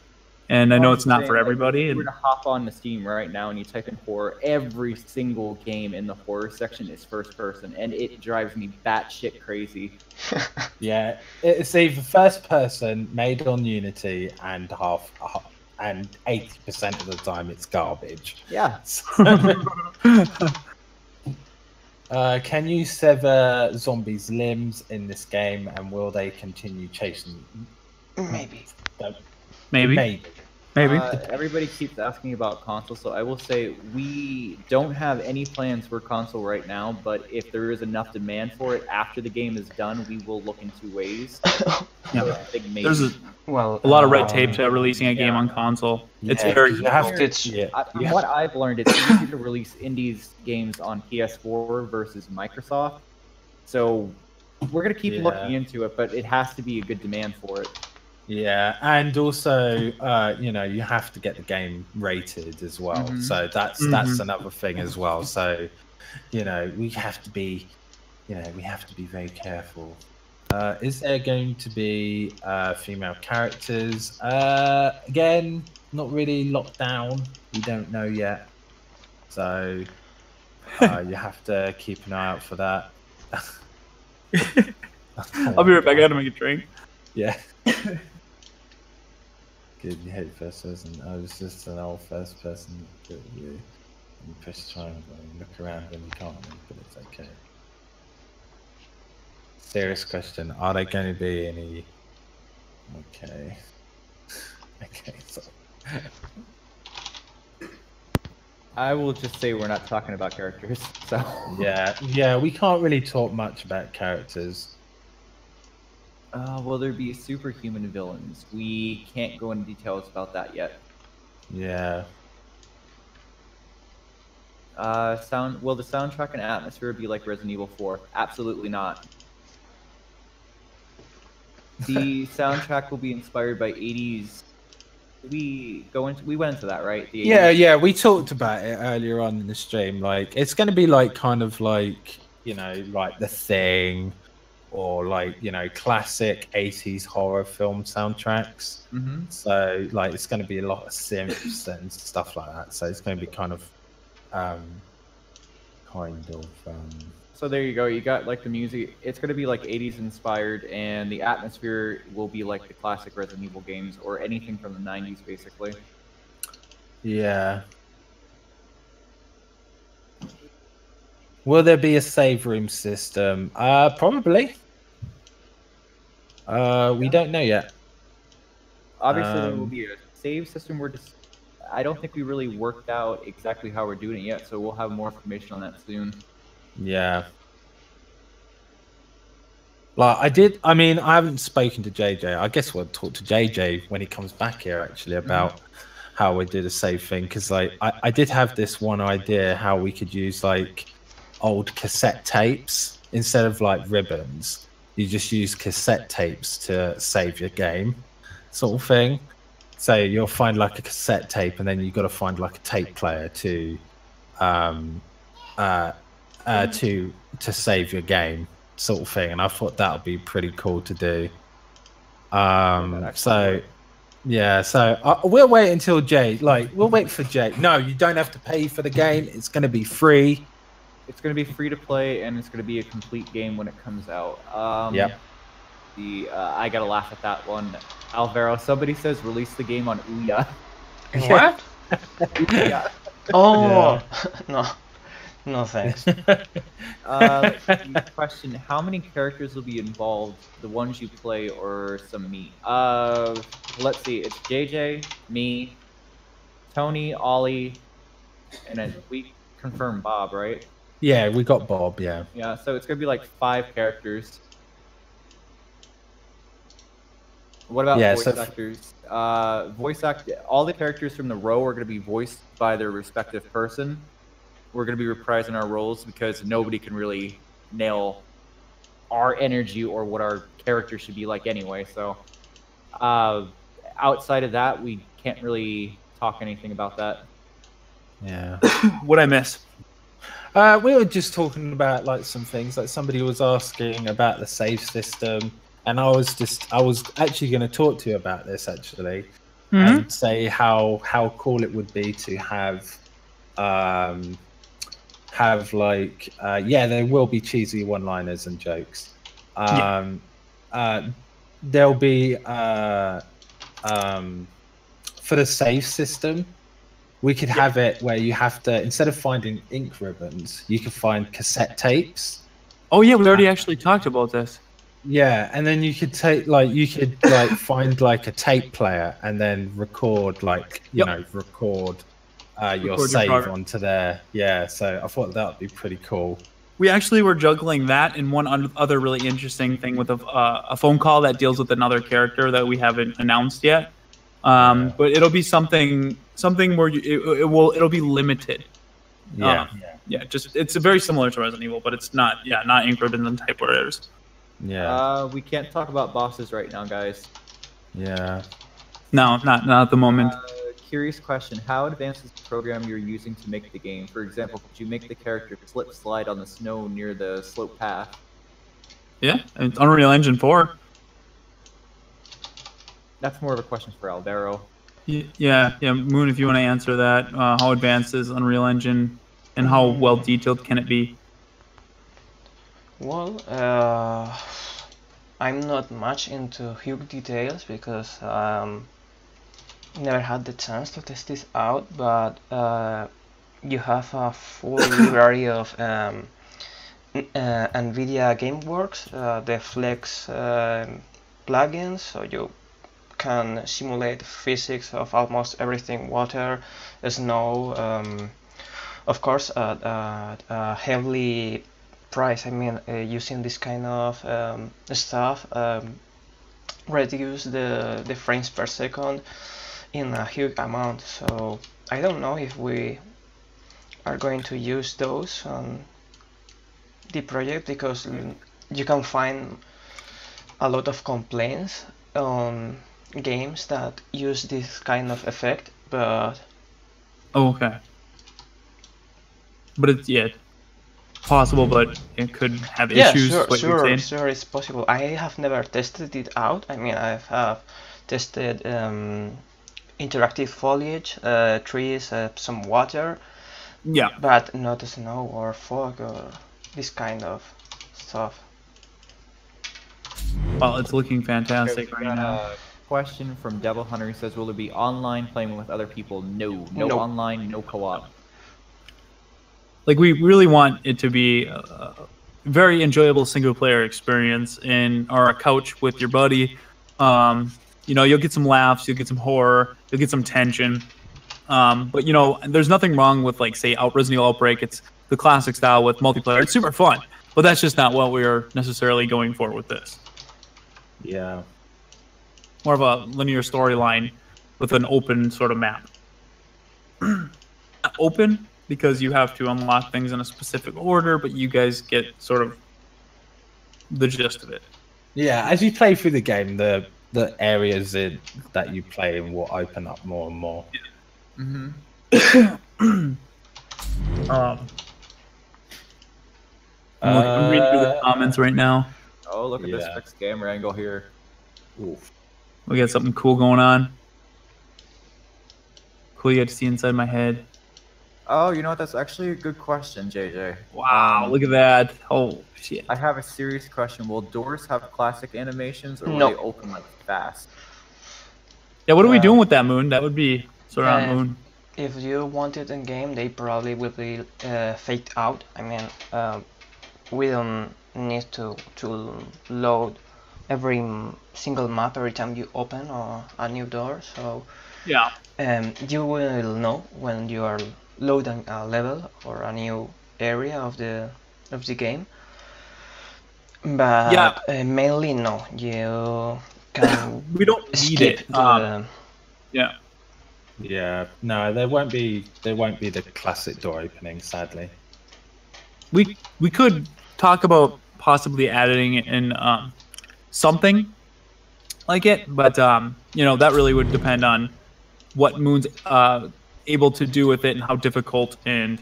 And I know it's not for everybody. If you And were to hop on the Steam right now and you type in horror, every single game in the horror section is first person, and it drives me batshit crazy. Yeah, it's either first person made on Unity and and 80% of the time it's garbage. Yeah. Can you sever zombies' limbs in this game, and will they continue chasing you? Maybe. maybe. Everybody keeps asking about console, so I will say we don't have any plans for console right now, but if there is enough demand for it after the game is done, we will look into ways. Yeah. Big maybe. There's a Well, lot of red tape to releasing a game on console. It's Yeah, very you have to. It's- From what I've learned, it's easier to release indies games on PS4 versus Microsoft. So we're gonna keep looking into it, but it has to be a good demand for it. Yeah, and also, you know, you have to get the game rated as well. Mhm. So that's another thing as well. So, you know, we have to be very careful. Is there going to be female characters? Again, not really locked down. We don't know yet. So you have to keep an eye out for that. I'll be right back. I gotta make a drink. Yeah. Good, you hate first person. I was just an old first person. You press triangle and look around when you can't, but it's okay. Serious question: are there going to be any? Okay. Okay. So. I will just say we're not talking about characters, so Yeah, we can't really talk much about characters. will there be superhuman villains? We can't go into details about that yet. Yeah. Will the soundtrack and atmosphere be like Resident Evil 4? Absolutely not. The soundtrack will be inspired by 80s. We went into that, right? The 80s. Yeah, we talked about it earlier on in the stream. Like, it's going to be like kind of like, you know, like The Thing, or like, you know, classic 80s horror film soundtracks. Mm-hmm. So like, it's going to be a lot of synths and stuff like that. So it's going to be kind of So there you go. You got like the music. It's going to be like 80s inspired, and the atmosphere will be like the classic Resident Evil games or anything from the 90s, basically. Yeah. Will there be a save room system? Probably. We don't know yet. Obviously, there will be a save system. I don't think we really worked out exactly how we're doing it yet, so we'll have more information on that soon. Yeah. Like, I mean, I haven't spoken to JJ. I guess we'll talk to JJ when he comes back here, actually, about how we do the save thing. Because, like, I did have this one idea how we could use, like, old cassette tapes instead of, like, ribbons. You just use cassette tapes to save your game, sort of thing. So you'll find, like, a cassette tape, and then you've got to find, like, a tape player to save your game, sort of thing. And I thought that would be pretty cool to do. So we'll wait until Jay, like, we'll wait for Jay. No, you don't have to pay for the game. It's going to be free. It's going to be free to play, and it's going to be a complete game when it comes out. Yep. I gotta laugh at that one. Alvaro, somebody says release the game on Ouya. What? Ouya. Oh, no. No thanks. Question: how many characters will be involved? The ones you play, or some meat? Let's see. It's JJ, me, Tony, Ollie, and then we confirmed Bob, right? Yeah, we got Bob. Yeah. Yeah. So it's gonna be like 5 characters. What about voice actors? All the characters from the row are going to be voiced by their respective person. We're going to be reprising our roles because nobody can really nail our energy or what our character should be like anyway. So outside of that, we can't really talk anything about that. Yeah. What'd I miss? We were just talking about like some things. Like somebody was asking about the save system. And I was actually going to talk to you about this actually, and say how cool it would be to have like there will be cheesy one-liners and jokes. There'll be for the save system, we could have it where you have to, instead of finding ink ribbons, you could find cassette tapes. Oh yeah, we already actually talked about this. Yeah, and then you could find like a tape player and then record record your save onto there. Yeah, so I thought that would be pretty cool. We actually were juggling that and one other really interesting thing with a phone call that deals with another character that we haven't announced yet. But it'll be something where it'll be limited. Yeah. It's very similar to Resident Evil, but it's not ink ribbons and typewriters. Yeah. We can't talk about bosses right now, guys. Yeah. No, not at the moment. Curious question: how advanced is the program you're using to make the game? For example, could you make the character slip slide on the snow near the slope path? Yeah, it's Unreal Engine 4. That's more of a question for Albero. Yeah, Moon, if you want to answer that, how advanced is Unreal Engine, and how well detailed can it be? Well, I'm not much into huge details because never had the chance to test this out, but you have a full library of NVIDIA GameWorks, the Flex plugins, so you can simulate physics of almost everything: water, snow, of course, heavily price. I mean, using this kind of stuff reduce the frames per second in a huge amount. So I don't know if we are going to use those on the project, because you can find a lot of complaints on games that use this kind of effect, but okay. But it's possible, but it could have issues. Sure, it's possible. I have never tested it out. I mean, I have tested interactive foliage, trees, some water, but not snow or fog or this kind of stuff. Well, it's looking fantastic right now. Question from Devil Hunter. He says, will it be online playing with other people? No online, no co-op. Like, we really want it to be a very enjoyable single-player experience or a couch with your buddy. You'll get some laughs, you'll get some horror, you'll get some tension. But, there's nothing wrong with, like, say, Resident Evil Outbreak. It's the classic style with multiplayer. It's super fun, but that's just not what we're necessarily going for with this. Yeah. More of a linear storyline with an open sort of map. Open, because you have to unlock things in a specific order, but you guys get sort of the gist of it. Yeah, as you play through the game, the areas that you play in will open up more and more. Yeah. I'm reading through the comments right now. Oh, look at this fixed camera angle here. Oof. We got something cool going on. Cool, you get to see inside my head. Oh, you know what? That's actually a good question, JJ. Wow, look at that. Oh, shit. I have a serious question. Will doors have classic animations, or will they open like fast? Yeah, what are we doing with that, Moon? That would be sort of on Moon. if you want it in game, they probably will be faked out. I mean, we don't need to load every single map every time you open a new door. So Yeah. you will know when you are loading a level or a new area of the game. But Yeah. mainly no, you can We don't need skip it. the Yeah. Yeah, no, there won't be the classic door opening, sadly. We could talk about possibly adding in something like it, but you know, that really would depend on what Moon's able to do with it and how difficult, and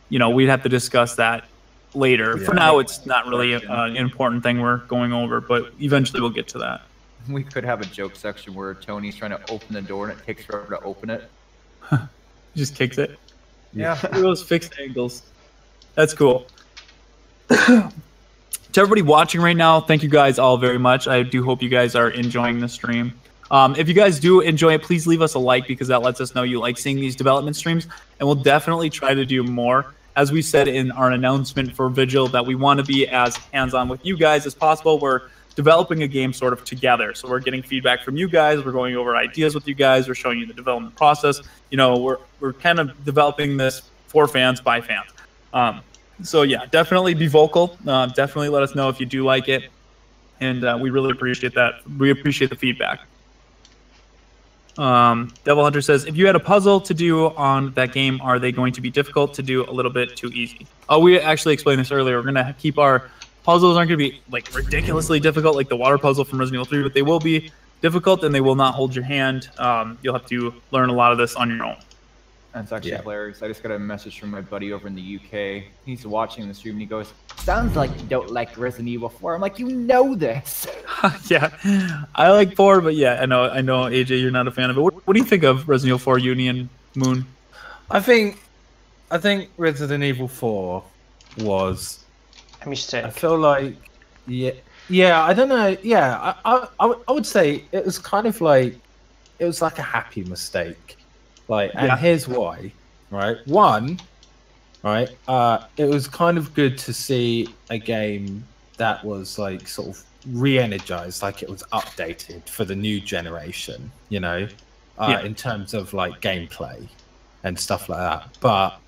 you know, we'd have to discuss that later. For now, it's not really an important thing we're going over, but eventually we'll get to that. We could have a joke section where Tony's trying to open the door and it takes forever to open it. Just kicks it. Yeah. Those fixed angles. That's cool. To everybody watching right now, thank you guys all very much. I do hope you guys are enjoying the stream. If you guys do enjoy it, please leave us a like, because that lets us know you like seeing these development streams, and we'll definitely try to do more. As we said in our announcement for Vigil, that we want to be as hands-on with you guys as possible. We're developing a game sort of together, so we're getting feedback from you guys. We're going over ideas with you guys. We're showing you the development process. You know, we're kind of developing this for fans by fans. So yeah, definitely be vocal. Definitely let us know if you do like it, and we really appreciate that. We appreciate the feedback. Devil Hunter says, if you had a puzzle to do on that game, are they going to be difficult to do, a little bit too easy? Oh, we actually explained this earlier. We're gonna keep our puzzles aren't going to be like ridiculously difficult, like the water puzzle from Resident Evil 3, but they will be difficult and they will not hold your hand. You'll have to learn a lot of this on your own. That's actually hilarious. I just got a message from my buddy over in the UK. He's watching the stream and he goes, "Sounds like you don't like Resident Evil 4. I'm like, you know this. Yeah, I like 4, but yeah, I know, AJ, you're not a fan of it. What do you think of Resident Evil 4 Union Moon? I think Resident Evil 4 was a mistake. I feel like, yeah, I don't know. Yeah, I would say it was kind of like, it was like a happy mistake. Like, and here's why, right? One, right? It was kind of good to see a game that was like sort of re-energized, like it was updated for the new generation, you know, in terms of like gameplay and stuff like that. But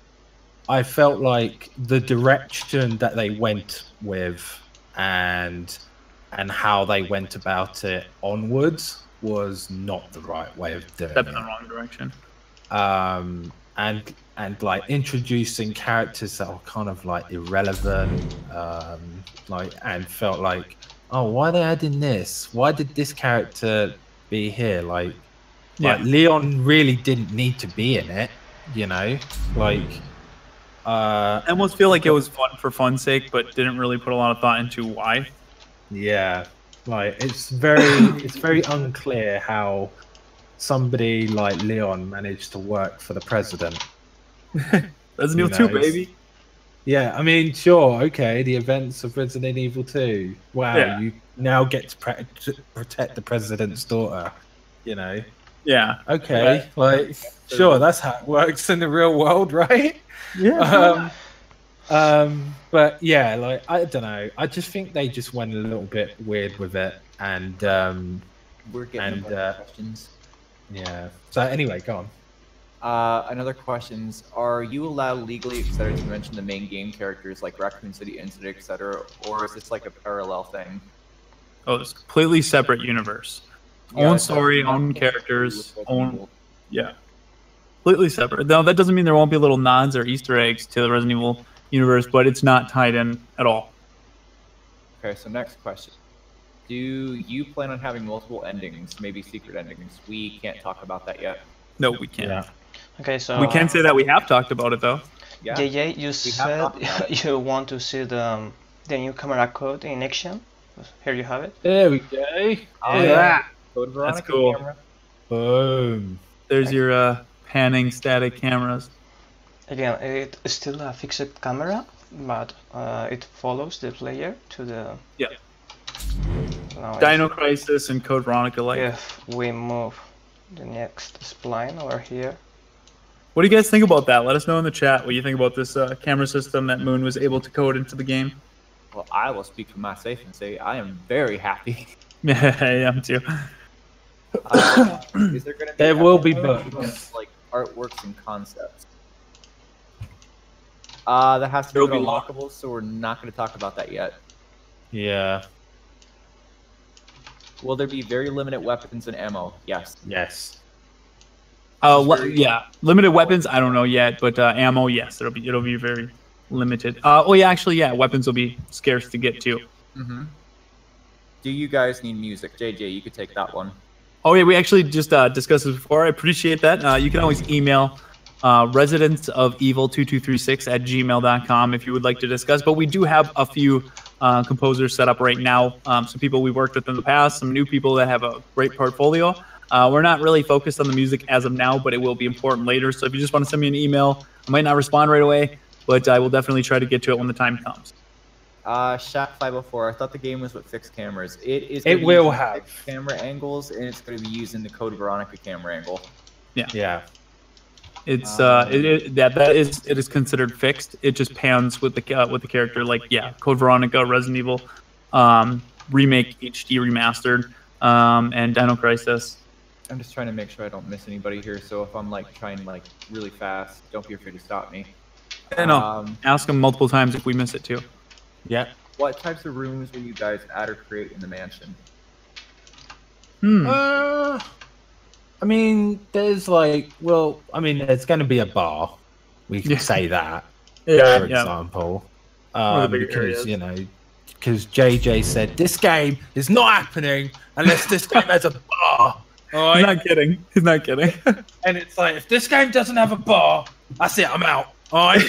I felt like the direction that they went with and how they went about it onwards was not the right way of doing it. In the wrong direction. And like introducing characters that were kind of like irrelevant, like, and felt like, oh, why are they adding this? Why did this character be here? Like Leon really didn't need to be in it, you know, like. I almost feel like it was fun for fun's sake, but didn't really put a lot of thought into why. Yeah, like it's very unclear how somebody like Leon managed to work for the president. Resident Evil 2, baby. Yeah, I mean, sure, okay, the events of Resident Evil 2. Wow, you now get to protect the president's daughter, you know? Yeah. Okay, like, sure, that's how it works in the real world, right? Yeah. But yeah, like, I don't know. I just think they just went a little bit weird with it, and we're getting questions. Yeah. So anyway, go on. Another questions: are you allowed legally, etc., to mention the main game characters like Raccoon City Incident, etc., or is this like a parallel thing? Oh, it's a completely separate universe. Own story, own characters, own. Yeah. Completely separate. No, that doesn't mean there won't be little nods or Easter eggs to the Resident Evil universe, but it's not tied in at all. Okay, so next question. Do you plan on having multiple endings, maybe secret endings? We can't talk about that yet. No, we can't. Yeah. Okay, so we can say that we have talked about it though. Yeah. JJ, you said you want to see the new camera code in action. Here you have it. There we go. Oh, yeah. Code That's cool. Camera. Boom. There's your panning static cameras. Again, it's still a fixed camera, but it follows the player to the. Yeah. Now Dino Crisis and Code Veronica like. If we move the next spline over here. What do you guys think about that? Let us know in the chat what you think about this camera system that Moon was able to code into the game. Well, I will speak for myself and say I am very happy. Yeah, I am too. Is there going to be? There will be bugs, like artworks and concepts. That has to be unlockable, so we're not going to talk about that yet. Yeah. Will there be very limited weapons and ammo? Yes. Yes. Yeah, limited weapons. I don't know yet, but ammo, yes, it'll be very limited. Oh yeah, actually, yeah, weapons will be scarce to get to. Mm-hmm. Do you guys need music? JJ, you could take that one. Oh yeah, we actually just discussed this before. I appreciate that. You can always email residenceofevil2236@gmail.com if you would like to discuss. But we do have a few composers set up right now. Some people we worked with in the past, some new people that have a great portfolio. We're not really focused on the music as of now, but it will be important later. So if you just want to send me an email, I might not respond right away, but I will definitely try to get to it when the time comes. Shaq504, I thought the game was with fixed cameras. It will have camera angles, and it's going to be using the Code Veronica camera angle. Yeah. Yeah. It's it is considered fixed. It just pans with the character, like Code Veronica, Resident Evil, remake HD remastered, and Dino Crisis. I'm just trying to make sure I don't miss anybody here. So if I'm like trying like really fast, don't be afraid to stop me. Ask them multiple times if we miss it too. Yeah. What types of rooms will you guys add or create in the mansion? I mean, there's like, there's going to be a bar. We can say that, for example. Because JJ said this game is not happening unless this game has a bar. All right? He's not kidding. And it's like, if this game doesn't have a bar, that's it, I'm out. All right?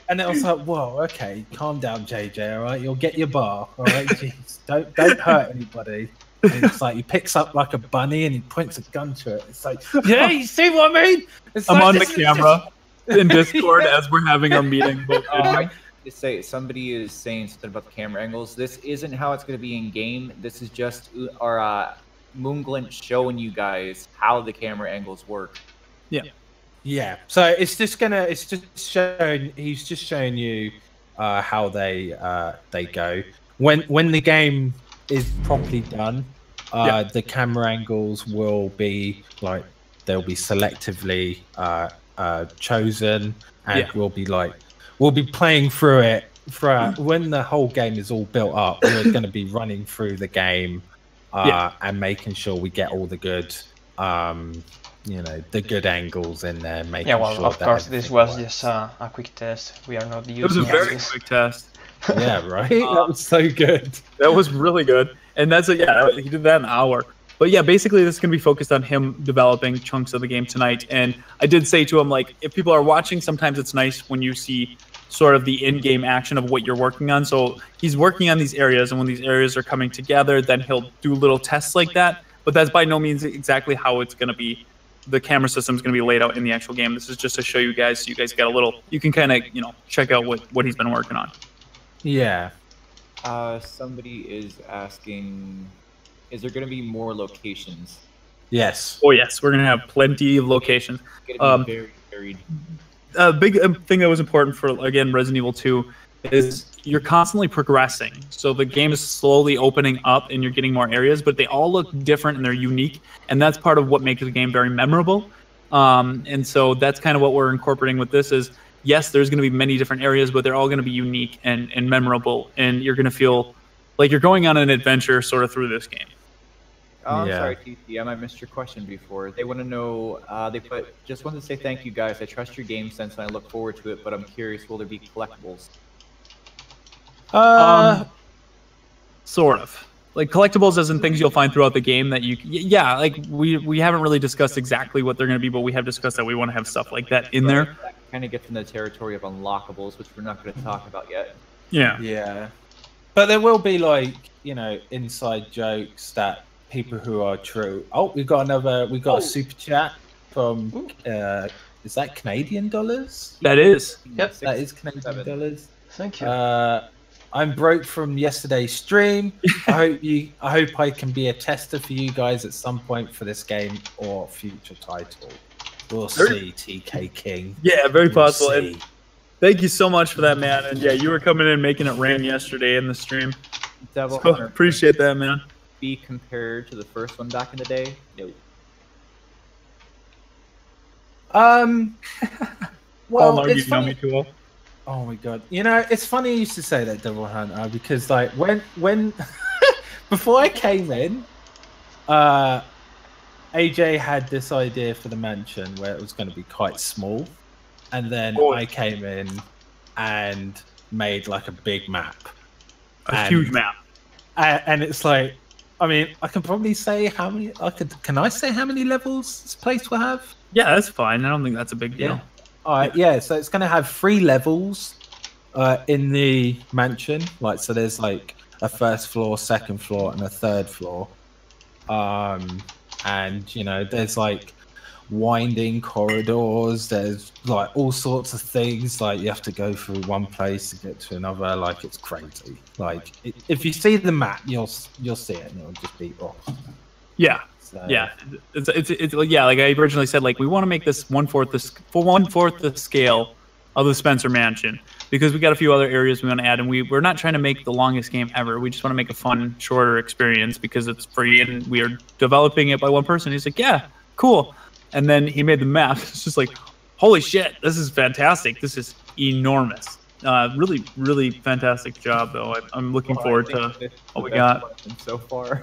And it was like, whoa, okay, calm down, JJ, all right? You'll get your bar, all right? Jeez, don't hurt anybody. And it's like he picks up like a bunny and he points a gun to it. It's like, yeah, you see what I mean? It's I'm on the camera in Discord as we're having our meeting. To say somebody is saying something about the camera angles. This isn't how it's going to be in game. This is just our MoonGlint showing you guys how the camera angles work. Yeah. So he's just showing you how they go. When the game is properly done, the camera angles will be like they'll be selectively chosen, and we'll be playing through it when the whole game is all built up. We're going to be running through the game and making sure we get all the good the good angles in there. Of course, this was just a quick test. We are not using it was a very quick test. Yeah, right? That was so good. That was really good. And he did that in an hour. But yeah, basically this is going to be focused on him developing chunks of the game tonight. And I did say to him, like, if people are watching, sometimes it's nice when you see sort of the in-game action of what you're working on. So he's working on these areas, and when these areas are coming together, then he'll do little tests like that. But that's by no means exactly how it's going to be. The camera system is going to be laid out in the actual game. This is just to show you guys, so you guys get a little, you can kind of, check out what he's been working on. Yeah. Somebody is asking, is there going to be more locations? Yes. Oh yes, we're going to have plenty of locations. It's going to be very varied. A big thing that was important for, again, Resident Evil 2 is you're constantly progressing. So the game is slowly opening up and you're getting more areas, but they all look different and they're unique. And that's part of what makes the game very memorable. And so that's kind of what we're incorporating with this is, yes, there's going to be many different areas, but they're all going to be unique and memorable. And you're going to feel like you're going on an adventure sort of through this game. Oh, I'm sorry, TC. I might have missed your question before. They want to know, just wanted to say thank you guys. I trust your game sense and I look forward to it, but I'm curious, will there be collectibles? Sort of. Like collectibles as in things you'll find throughout the game that we haven't really discussed exactly what they're going to be, but we have discussed that we want to have stuff like that in there. That kind of gets in the territory of unlockables, which we're not going to talk about yet. Yeah. But there will be inside jokes that people who are true. Oh, we got a super chat from is that Canadian dollars? That is. Yep, that is Canadian dollars. Thank you. I'm broke from yesterday's stream. I hope I can be a tester for you guys at some point for this game or future title. We'll see, TK King. Yeah, very We'll possible. see. And thank you so much for that, man. And yeah, you were coming in making it rain yesterday in the stream. Devil So, Hunter appreciate that, man. be compared to the first one back in the day? No. Well, Hallmark, it's you know funny. me too well. Oh my god! You know, it's funny you used to say that, Devil Hunter, because like when before I came in, AJ had this idea for the mansion where it was going to be quite small, and then I came in and made like a big map, A huge map. and it's like, I mean, I can probably say how many. Can I say how many levels this place will have? Yeah, that's fine. I don't think that's a big deal. Yeah. All right. Yeah. So it's going to have 3 levels in the mansion. Like, so there's like a first floor, second floor, and a third floor. And you know, there's like winding corridors. There's like all sorts of things. Like you have to go through one place to get to another. Like it's crazy. Like if you see the map, you'll see it, and it'll just be Yeah. So, Yeah, it's yeah. Like I originally said, like we want to make this 1/4 the scale of the Spencer Mansion because we got a few other areas we want to add, and we're not trying to make the longest game ever. We just want to make a fun, shorter experience because it's free and we are developing it by one person. He's like, yeah, cool, and then he made the map. It's just like, holy shit, this is fantastic. This is enormous. Really, really fantastic job though. I'm looking forward to what we got so far.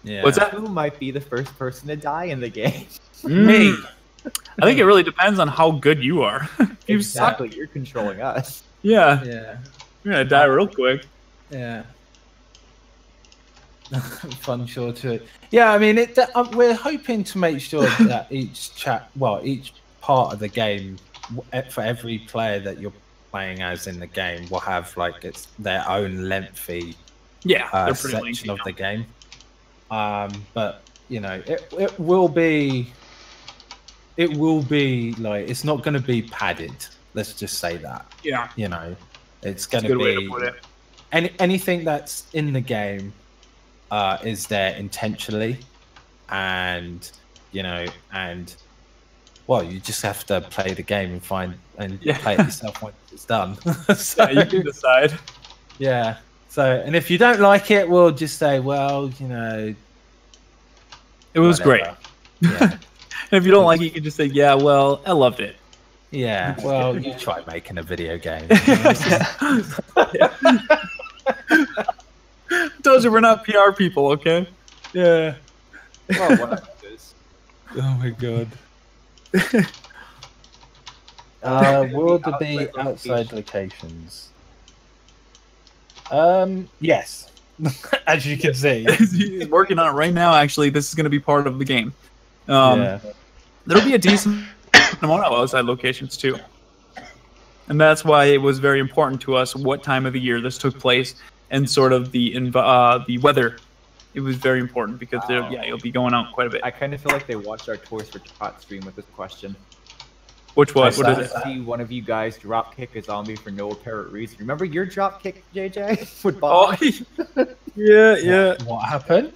Yeah. What's that? Who might be the first person to die in the game? Me. I think it really depends on how good you are. You suck. Exactly, you're controlling us. Yeah, Yeah. you're gonna die real quick. Yeah. Fun, sure to it. Yeah, I mean, we're hoping to make sure that each part of the game, for every player that you're playing as in the game, will have like their own lengthy Yeah, they're pretty section lengthy of the game. But you know, it will be like it's not going to be padded. Let's just say that. Yeah, You know, it's going that's a to good way be to put it. anything that's in the game is there intentionally, and you know, and well, you just have to play the game and play it yourself once it's done. So, Yeah, you can decide. yeah. So, and if you don't like it, we'll just say, well, you know, It was whatever. great. Yeah. And if you don't like it, you can just say, yeah, well, I loved it. Yeah. Well, you try making a video game. Told you we're not PR people, okay? Yeah. Well, one of those. Oh my god. Will there be outside locations? Yes. As you can see. He's working on it right now, actually. This is going to be part of the game. Yeah. There'll be a decent amount of outside locations, too. And that's why it was very important to us what time of the year this took place and sort of the weather. It was very important because you'll be going out quite a bit. I kind of feel like they watched our Toys for Tot stream with this question. Which was? What I is it? see one of you guys drop kick a zombie for no apparent reason. Remember your drop kick, JJ? With Bob? Oh, yeah. What happened?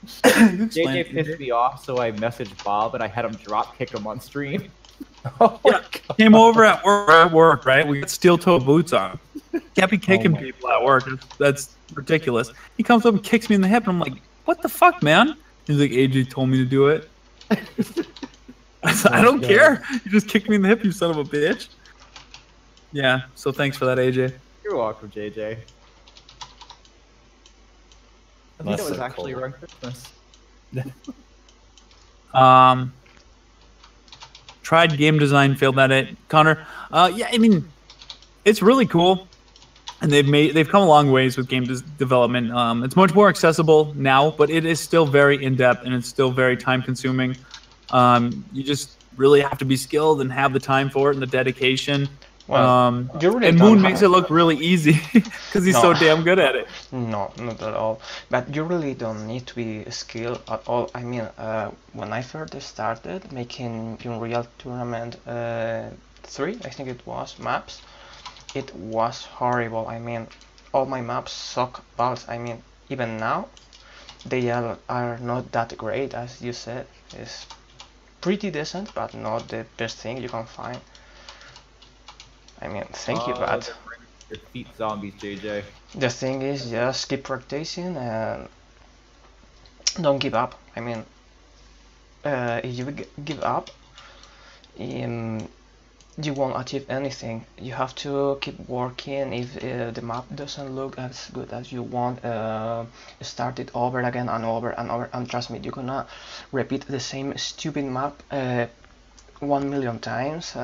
JJ pissed me off, so I messaged Bob and I had him drop kick him on stream. Oh my god. Came over at work, right? We got steel-toe boots on. Can't be kicking my people at work. That's ridiculous. He comes up and kicks me in the hip, and I'm like, what the fuck, man? He's like, AJ told me to do it. I said, I don't care. You just kicked me in the hip, you son of a bitch. Yeah, so thanks for that, AJ. You're welcome, JJ. I think That's that was so actually cool. around Christmas. Tried game design, failed at it. Connor, yeah, I mean, it's really cool. And they've come a long ways with game development. It's much more accessible now, but it is still very in-depth and it's still very time-consuming. You just really have to be skilled and have the time for it and the dedication. Well, you really and don't Moon have- makes it look really easy because he's so damn good at it. No, not at all. But you really don't need to be skilled at all. I mean, when I first started making Unreal Tournament 3, I think it was, maps, it was horrible. I mean, all my maps suck balls. I mean, even now, they are not that great, as you said. pretty decent, but not the best thing you can find. I mean, thank you, but your feet zombies, JJ. the thing is, just keep practicing and don't give up. I mean, if you give up, you won't achieve anything. You have to keep working. If the map doesn't look as good as you want, start it over again and over and over, and trust me, you're gonna repeat the same stupid map 1,000,000 times.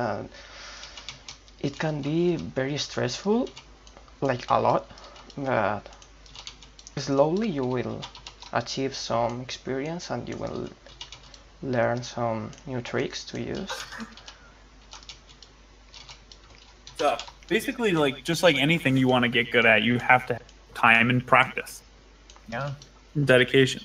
It can be very stressful, like a lot, but slowly you will achieve some experience and you will learn some new tricks to use. Basically, like just like anything you want to get good at, you have to have time and practice. Yeah. Dedication.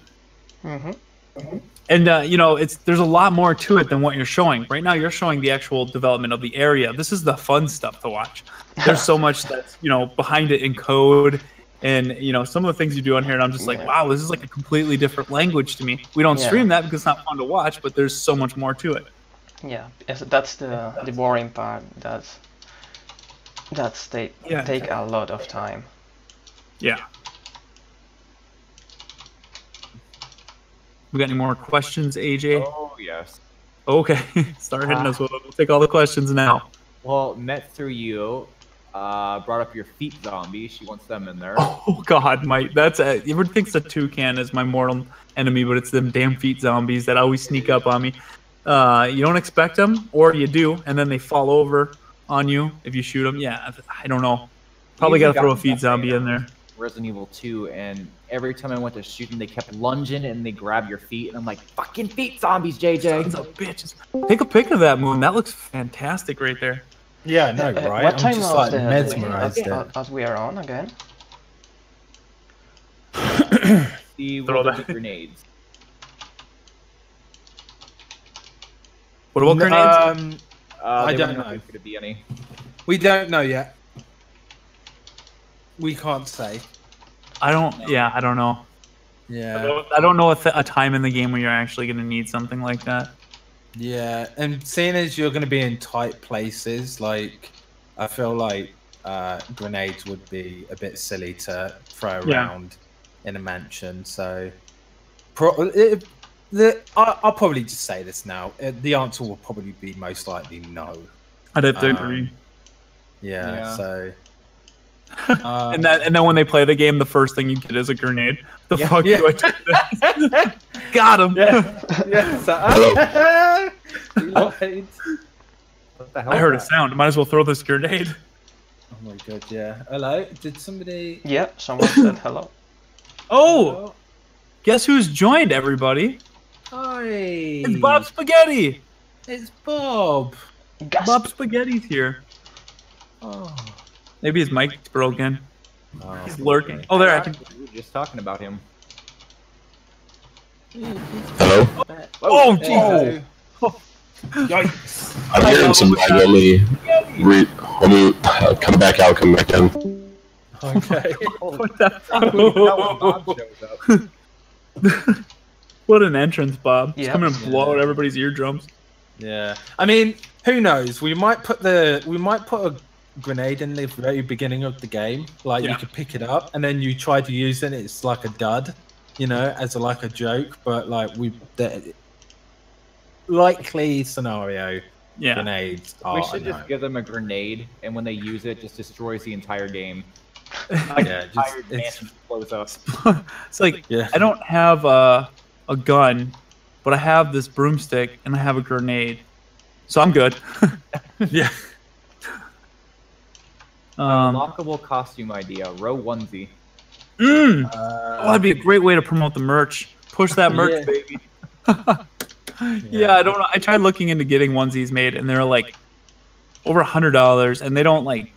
And you know, there's a lot more to it than what you're showing. Right now, you're showing the actual development of the area. This is the fun stuff to watch. There's so much that's, you know, behind it in code, and you know, some of the things you do on here, and I'm just like, wow, this is like a completely different language to me. We don't stream that because it's not fun to watch, but there's so much more to it. Yeah, that's the boring part. Take a lot of time. Yeah. We got any more questions, AJ? Oh, yes. Okay, start hitting us. We'll take all the questions now. Well, met through you, brought up your feet zombie. She wants them in there. Oh God, Mike, everyone thinks the toucan is my mortal enemy, but it's them damn feet zombies that always sneak up on me. You don't expect them, or you do, and then they fall over on you if you shoot them. Yeah, I don't know. Probably gotta throw a feet zombie in there. Resident Evil 2, and every time I went to shoot them, they kept lunging and they grab your feet, and I'm like, fucking feet zombies, JJ. Sons of bitches. Take a pic of that, Moon. That looks fantastic right there. Yeah, no, right? What time just, was like, mesmerized as we are on again? The world of the grenades. What about grenades? I don't know. Going to be any. We don't know yet. We can't say. I don't know. Yeah. I don't know a time in the game where you're actually going to need something like that. Yeah, and seeing as you're going to be in tight places, like, I feel like grenades would be a bit silly to throw around in a mansion. So, I'll probably just say this now. The answer will probably be most likely no. I'd have to agree. Yeah. So. And then when they play the game, the first thing you get is a grenade. The fuck do I do this? Got him. What the hell? I heard a sound. Might as well throw this grenade. Oh my god, yeah. Hello? Did somebody... Yeah, someone said hello. Oh! Hello? Guess who's joined, everybody? Hi! It's Bob Spaghetti! It's Bob! Bob Spaghetti's here. Oh. Maybe his mic's broken. Oh, He's lurking. Oh, there, I can... We were just talking about him. Hello? Oh, Jesus! Oh. Yikes! I'm hearing some lag. Let me come back out, come back in. Okay. What the Bob shows up. What an entrance, Bob. He's Yeah. coming to blow out everybody's eardrums. Yeah. I mean, who knows? We might put a grenade in the very beginning of the game. Like, you could pick it up, and then you try to use it, it's like a dud, you know, as a joke. But, like, likely scenario, grenades are... We should just give them a grenade, and when they use it, just destroys the entire game. It's blows up. It's like, I don't have a gun, but I have this broomstick, and I have a grenade. So I'm good. yeah. Lockable costume idea, row onesie. That'd be a great way to promote the merch. Push that merch, baby. I don't know. I tried looking into getting onesies made, and they're like over $100, and they don't like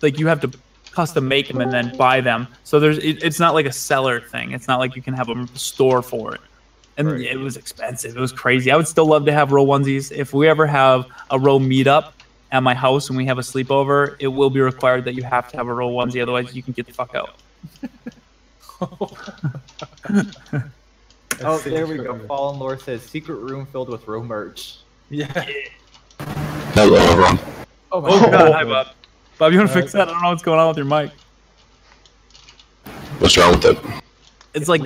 you have to custom make them and then buy them. So it's not like a seller thing. It's not like you can have a store for it. And it was expensive. It was crazy. I would still love to have row onesies. If we ever have a row meetup at my house and we have a sleepover, it will be required that you have to have a row onesie, otherwise you can get the fuck out. Oh, there we go. Fallen Lore says secret room filled with row merch. Yeah. Hello, everyone. Oh my Oh god. god, hi Bob. Bob, you want to fix that? I don't know what's going on with your mic. What's wrong with it? It's like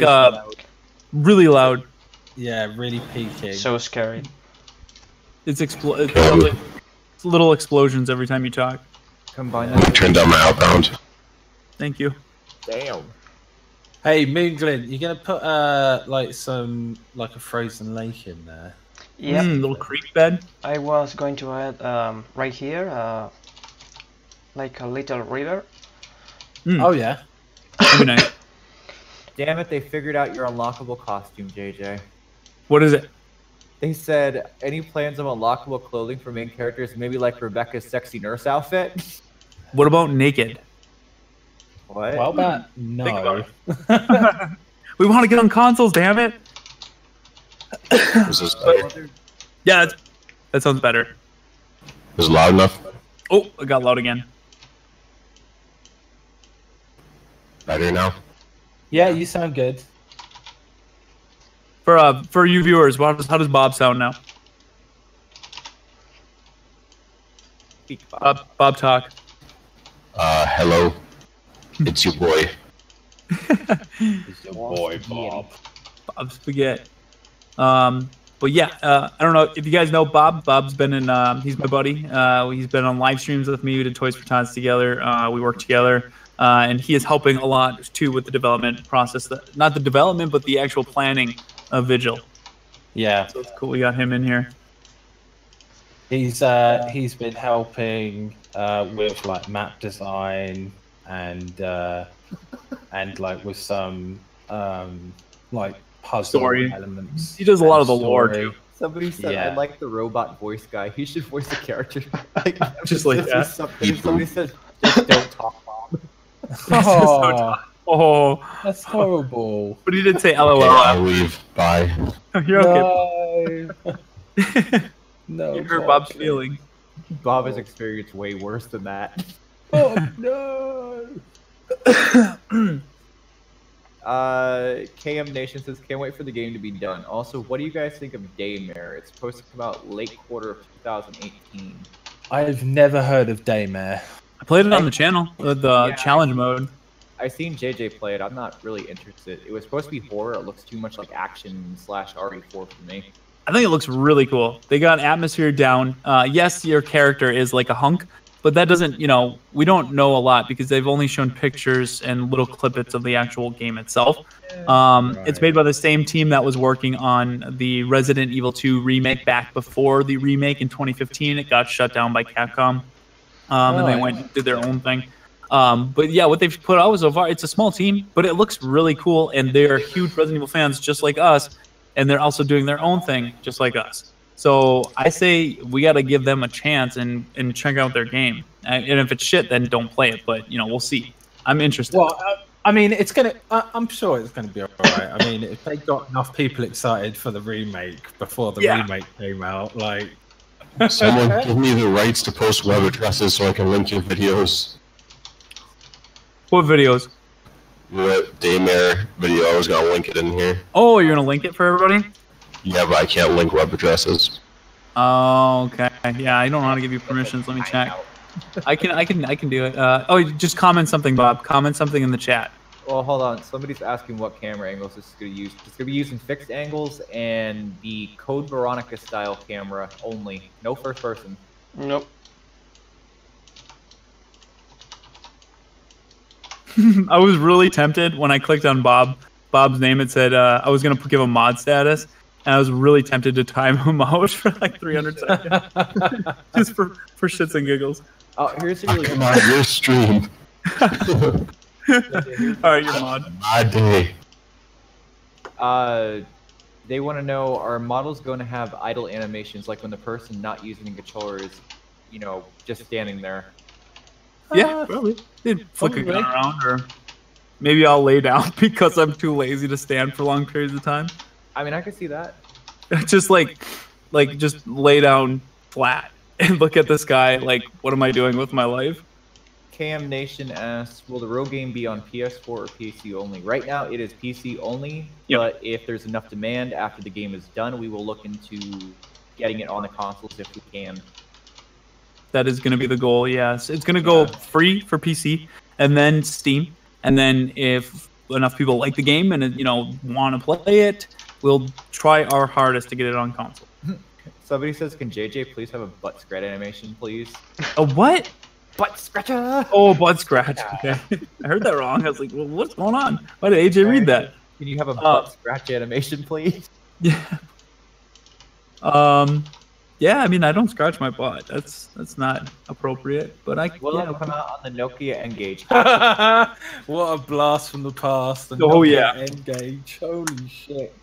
really loud. Yeah, really peaking. So scary. It's little explosions every time you talk. Combine that. Turn down my outbound. Thank you. Damn. Hey, MoonGlint, you gonna put like a frozen lake in there? Yeah. Little creek bed. I was going to add right here, like a little river. Oh yeah. That'd be nice. Damn it, they figured out your unlockable costume, JJ. What is it? They said, any plans of unlockable clothing for main characters, maybe like Rebecca's sexy nurse outfit? What about naked? What? Well, but no. We want to get on consoles, damn it! Is this better? Yeah, that sounds better. Is it loud enough? Oh, it got loud again. Better now? Yeah, you sound good. For you viewers, how does Bob sound now? Bob talk. Hello. It's your boy. It's your boy, Bob. Bob Spaghetti. But yeah, I don't know if you guys know Bob. Bob's been in. He's my buddy. He's been on live streams with me. We did Toys for Tots together. We worked together, and he is helping a lot too with the development process. Not the development, but the actual planning of Vigil. Yeah, So it's cool. We got him in here. he's been helping with like map design and like with some like puzzle Story. elements. He does a lot of the and lore story. too. Somebody said, Yeah. I like the robot voice guy. He should voice the character. Just like this that. was something. Somebody said, just don't talk, Bob. Oh, Oh, that's horrible. but he did say Okay, LOL. I'll leave. Bye. You're okay. No, no. You hurt Bob. Bob's feelings. Bob has experienced way worse than that. Oh no. KM Nation says, can't wait for the game to be done. Also, what do you guys think of Daymare? It's supposed to come out late quarter of 2018. I've never heard of Daymare. I played it on the channel with the challenge mode. I seen JJ play it. I'm not really interested. It was supposed to be horror. It looks too much like action / RE4 for me. I think it looks really cool. They got atmosphere down. Yes, your character is like a hunk, but that doesn't, we don't know a lot because they've only shown pictures and little clippets of the actual game itself. It's made by the same team that was working on the Resident Evil 2 remake back before the remake in 2015. It got shut down by Capcom. And they went and did their own thing. But yeah, what they've put out so far, it's a small team, but it looks really cool, and they're huge Resident Evil fans just like us, and they're also doing their own thing just like us. So I say we got to give them a chance and check out their game. And if it's shit, then don't play it, but we'll see. I'm interested. Well, I mean, it's gonna. I'm sure it's gonna be alright. I mean, if they got enough people excited for the remake before the remake came out, like. Someone give me the rights to post web addresses so I can link your videos. What videos? The Daymare video, I was gonna link it in here. Oh, you're gonna link it for everybody? Yeah, but I can't link web addresses. Oh, okay. Yeah, I don't know how to give you permissions. Let me check. I can do it. Oh, just comment something, Bob. Comment something in the chat. Well, hold on. Somebody's asking what camera angles this is going to use. It's going to be using fixed angles and the Code Veronica style camera only. No first person. Nope. I was really tempted when I clicked on Bob's name. It said I was gonna give him mod status, and I was really tempted to time him out for like 300 seconds, just for shits and giggles. Oh, here's a really Come on, your stream. All right, you're mod. My day. They want to know, are models going to have idle animations, like when the person not using the controller is, just standing there? Yeah, probably. They'd flick a gun around, or maybe I'll lay down because I'm too lazy to stand for long periods of time. I mean, I could see that. Just just lay down flat and look at the sky. Like, what am I doing with my life? KM Nation asks, will the real game be on PS4 or PC only? Right now, it is PC only, but if there's enough demand after the game is done, we will look into getting it on the consoles if we can. That is going to be the goal, yes. It's going to go free for PC, and then Steam, and then if enough people like the game and want to play it, we'll try our hardest to get it on console. Somebody says, can JJ please have a butt scratch animation, please? A what? Butt scratcher! Oh, butt scratch. Okay. I heard that wrong. I was like, well, what's going on? Why did AJ read that? Can you have a butt scratch animation, please? Yeah. Yeah, I mean, I don't scratch my butt. That's not appropriate, but Will it come out on the Nokia N-Gage? What a blast from the past. The Oh, Nokia yeah. N-Gage. Holy shit.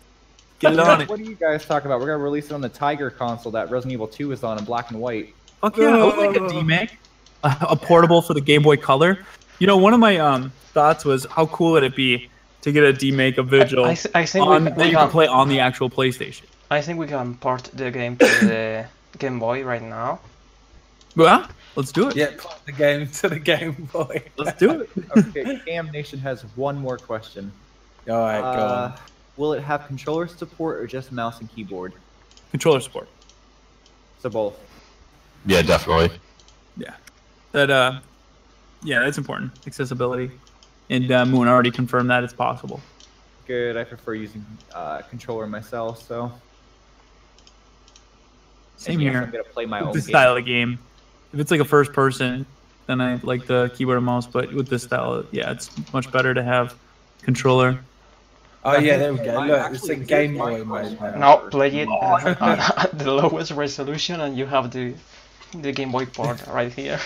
Get it on it. What do you guys talk about? We're going to release it on the Tiger console that Resident Evil 2 is on in black and white. Fuck yeah, I would like a remake. A portable for the Game Boy Color. One of my thoughts was how cool would it be to get a demake of Vigil I think that you can play on the actual PlayStation. I think we can port the game to the Game Boy right now. Well, let's do it. Yeah, put the game to the Game Boy. Let's do it. Okay, Cam Nation has one more question. All right, go on. Will it have controller support or just mouse and keyboard? Controller support. So both. Yeah, definitely. Yeah. That's important. Accessibility. And Moon already confirmed that it's possible. Good. I prefer using controller myself, so. Same and yes, here. I'm gonna play my With own this game. style of game. If it's like a first person, then I like the keyboard and mouse, but with this style, yeah, it's much better to have controller. Oh, yeah, there we go. Look, it's a Game Boy mode now. Now play it at the lowest resolution, and you have the Game Boy port right here.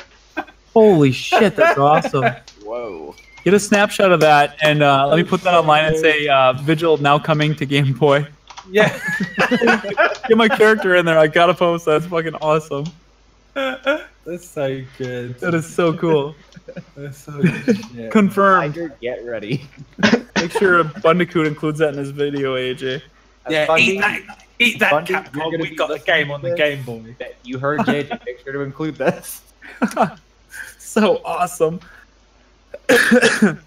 Holy shit, that's awesome. Whoa. Get a snapshot of that, and let me put that online and say, Vigil now coming to Game Boy. Yeah. Get my character in there. I gotta post that. That's fucking awesome. That's so good. That is so cool. That's so good. Yeah. Confirmed. Tiger, get ready. Make sure Bandicoot includes that in his video, AJ. Yeah, Bundy, eat that, Bundy, you're Capcom. gonna We be got the listening game to on the this? Game Boy. You heard JJ. Make sure to include this. So awesome. And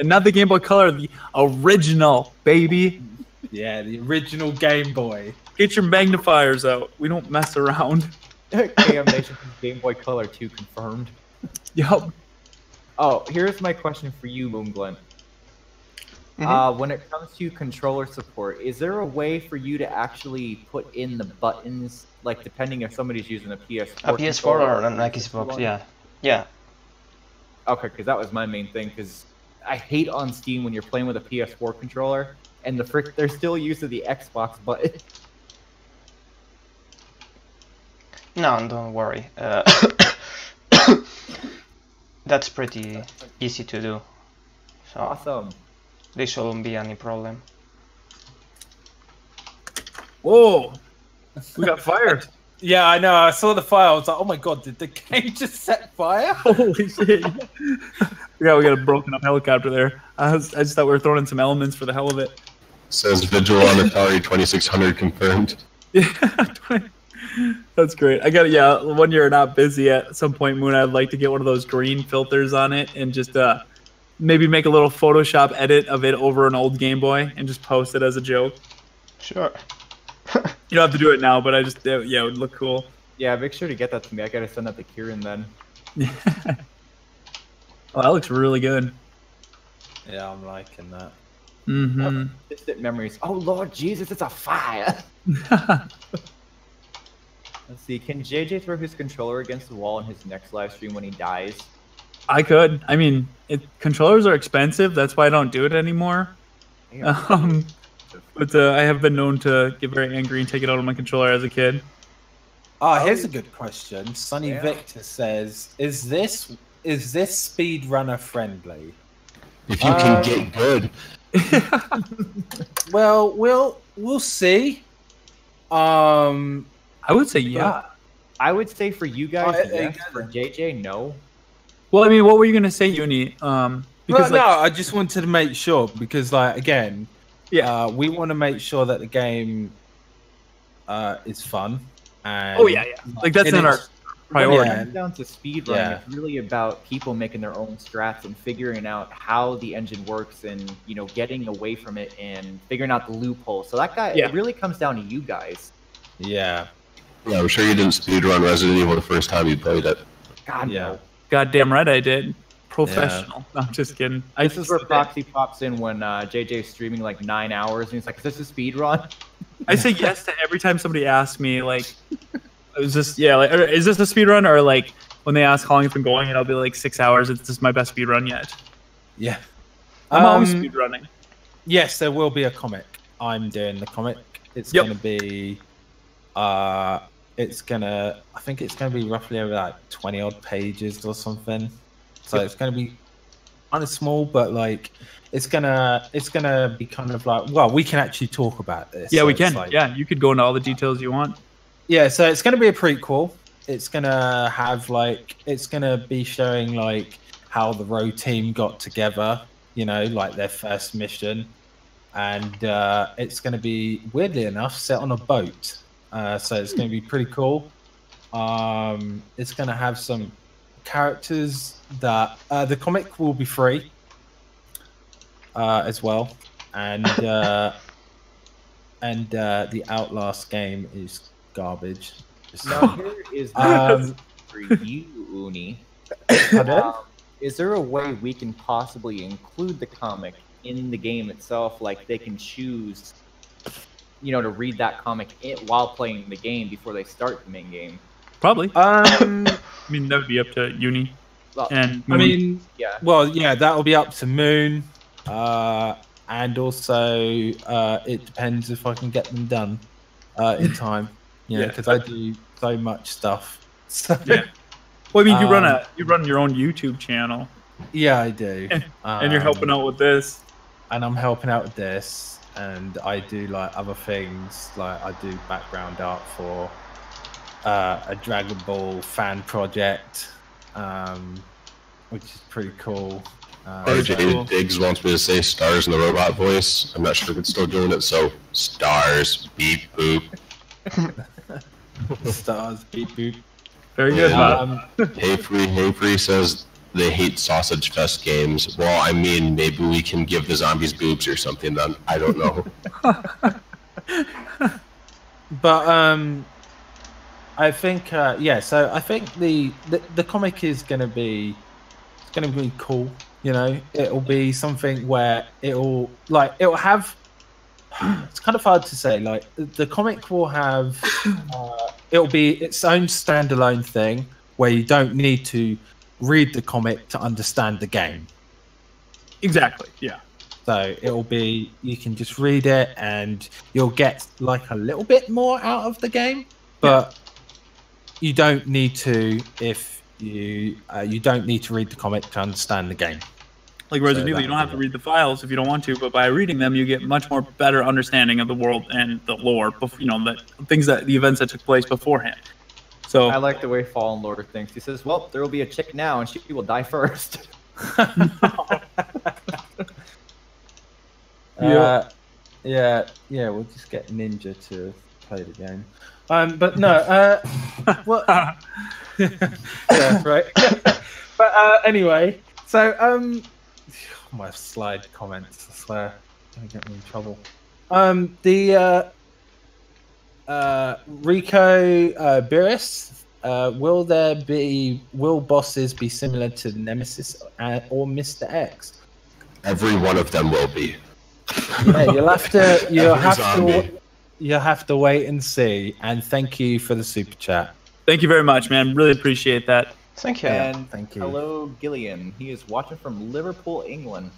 not the Game Boy Color, the original, baby. Yeah, the original Game Boy. Get your magnifiers out. We don't mess around. KM Nation Game Boy Color 2 confirmed. Yup. Oh, here's my question for you, MoonGlint. When it comes to controller support, is there a way for you to actually put in the buttons, like depending if somebody's using a PS4? A PS4 or an Xbox, yeah. Yeah. Okay, because that was my main thing, because I hate on Steam when you're playing with a PS4 controller, and they're still using the Xbox button. No, don't worry. That's pretty easy to do. So Awesome. there shouldn't be any problem. Whoa. We got fired. Yeah, I know. I saw the fire. I was like, oh my god, did the game just set fire? Holy shit. Yeah, we got a broken up helicopter there. I just thought we were throwing in some elements for the hell of it. Says Vigil on Atari 2600 confirmed. Yeah, that's great. I got when you're not busy at some point, Moon, I'd like to get one of those green filters on it and just maybe make a little Photoshop edit of it over an old Game Boy and just post it as a joke. Sure. You don't have to do it now, but it would look cool. Yeah, make sure to get that to me. I gotta send that to Kieran then. Oh, that looks really good. Yeah, I'm liking that. Mm-hmm. Distant memories. Oh Lord Jesus, it's a fire! Let's see, can JJ throw his controller against the wall in his next live stream when he dies? I could. I mean, controllers are expensive. That's why I don't do it anymore. But I have been known to get very angry and take it out on my controller as a kid. Oh, here's a good question. Sonny Victor says, "Is this speedrunner friendly?" If you can get good. Well, we'll see. I would say yeah. I would say for you guys, Oh, yes. For JJ, no. Well, I mean, what were you gonna say, Uni? Because No, I just wanted to make sure because, like, again, yeah. we want to make sure that the game is fun. And, Oh yeah. Like that's and not our it's priority. When it comes down to speedrunning, it's really about people making their own strats and figuring out how the engine works, and getting away from it and figuring out the loopholes. So that guy, it really comes down to you guys. Yeah, I'm sure you didn't speedrun Resident Evil the first time you played it. God no. Goddamn right I did. Professional. No, I'm just kidding. This is where Proxy pops in when JJ's streaming like 9 hours, and he's like, "Is this a speed run?" I say yes to every time somebody asks me, like, is this a speed run? Or like when they ask how long it's been going, and I'll be like 6 hours. It's just my best speed run yet. Yeah. I'm always speed running. Yes, there will be a comic. I'm doing the comic. It's gonna be I think it's gonna be roughly over like 20 odd pages or something. So it's gonna be kind of small, but like it's gonna be kind of like, well, we can actually talk about this. Yeah, so we can. Like, yeah, you could go into all the details you want. Yeah, so it's gonna be a prequel. It's gonna have it's gonna be showing like how the ROE team got together, like their first mission. And it's going to be, weirdly enough, set on a boat. So it's going to be pretty cool. It's going to have some characters that... the comic will be free as well. And the Outlast game is garbage. Now here is the for you, Uni. Is there a way we can possibly include the comic in the game itself? Like they can choose, to read that comic while playing the game before they start the main game. Probably. I mean, that would be up to Uni. Well, And Moon. Well, that will be up to Moon, and also it depends if I can get them done in time. Because I do so much stuff. So, yeah. Well, I mean, you run your own YouTube channel. Yeah, I do. And you're helping out with this. And I'm helping out with this, and I do like other things. Like I do background art for a Dragon Ball fan project, which is pretty cool. RJ Diggs wants me to say stars in the robot voice. I'm not sure if it's still doing it, so stars, beep, boop. Stars, beep, boop. Very good. Hey Free says they hate Sausage Fest games. Well, I mean, maybe we can give the zombies boobs or something then. I don't know. But I think so I think the comic is gonna be cool. It'll be something where it'll have. It's kind of hard to say. Like the comic will have, it'll be its own standalone thing where you don't need to read the comic to understand the game. Exactly. Yeah. So it'll be, you can just read it and you'll get like a little bit more out of the game, but you don't need to if you don't need to read the comic to understand the game. Like Resident Evil, you don't have to read the files if you don't want to, but by reading them, you get much more better understanding of the world and the lore. The events that took place beforehand. So I like the way Fallen Lord thinks. He says, "Well, there will be a chick now, and she will die first." Yeah. We'll just get Ninja to play the game. But no. What? Yeah, right. But anyway, so my slide comments, I swear, gonna get me in trouble. Rico Beerus, will bosses be similar to Nemesis or Mr. X? Every one of them will be. Yeah, you'll have to wait and see. And thank you for the super chat. Thank you very much, man. Really appreciate that. Thank you. And thank you. Hello, Gillian. He is watching from Liverpool, England.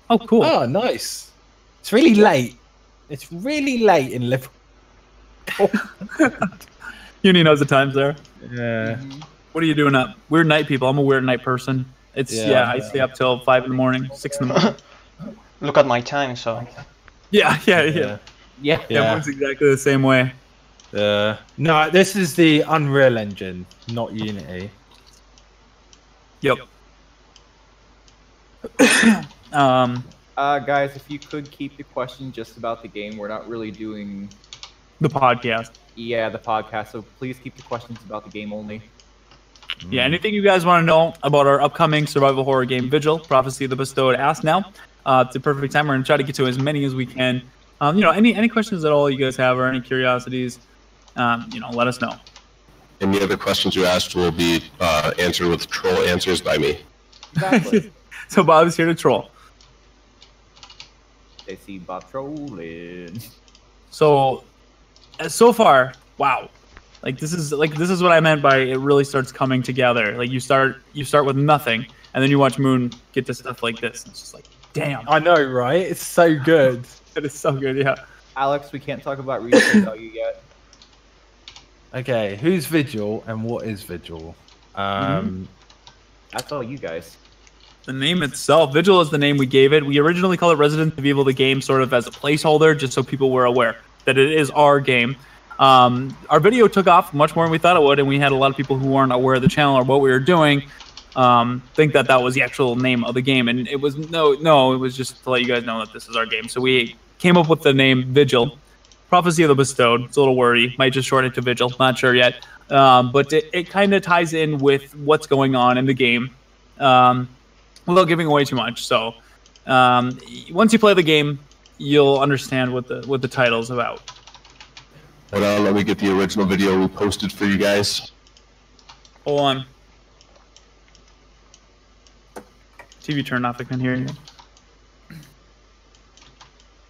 Oh, cool. Oh, nice. It's really late. It's really late in Liverpool. Uni knows the times there. Yeah. What are you doing up? We're night people. I'm a weird night person. I stay up till 5 in the morning, 6 in the morning. Look at my time, so. Yeah. Yeah. It's exactly the same way. No, this is the Unreal Engine, not Unity. Yep. Guys, if you could keep the question just about the game, we're not really doing the podcast. Yeah, the podcast. So please keep the questions about the game only. Yeah, anything you guys want to know about our upcoming survival horror game, Vigil, Prophecy of the Bestowed, ask now. It's a perfect time. We're going to try to get to as many as we can. Any questions at all you guys have or any curiosities, let us know. Any other questions you asked will be answered with troll answers by me. Exactly. So Bob is here to troll. They see Bob trolling. So far, wow. This is what I meant by it really starts coming together. Like you start with nothing, and then you watch Moon get to stuff like this. It's just like, damn. I know, right? It's so good. It is so good, yeah. Alex, we can't talk about research without you yet. Okay, who's Vigil and what is Vigil? That's all you guys. The name itself, Vigil is the name we gave it. We originally called it Resident Evil the game sort of as a placeholder, just so people were aware that it is our game. Our video took off much more than we thought it would, and we had a lot of people who weren't aware of the channel or what we were doing think that was the actual name of the game, and it was no, it was just to let you guys know that this is our game. So we came up with the name Vigil, Prophecy of the Bestowed. It's a little wordy, might just shorten it to Vigil, not sure yet, but it kind of ties in with what's going on in the game without giving away too much. So once you play the game, you'll understand what the title's about. Hold on, let me get the original video we posted for you guys. Hold on. TV turned off, I can't hear you.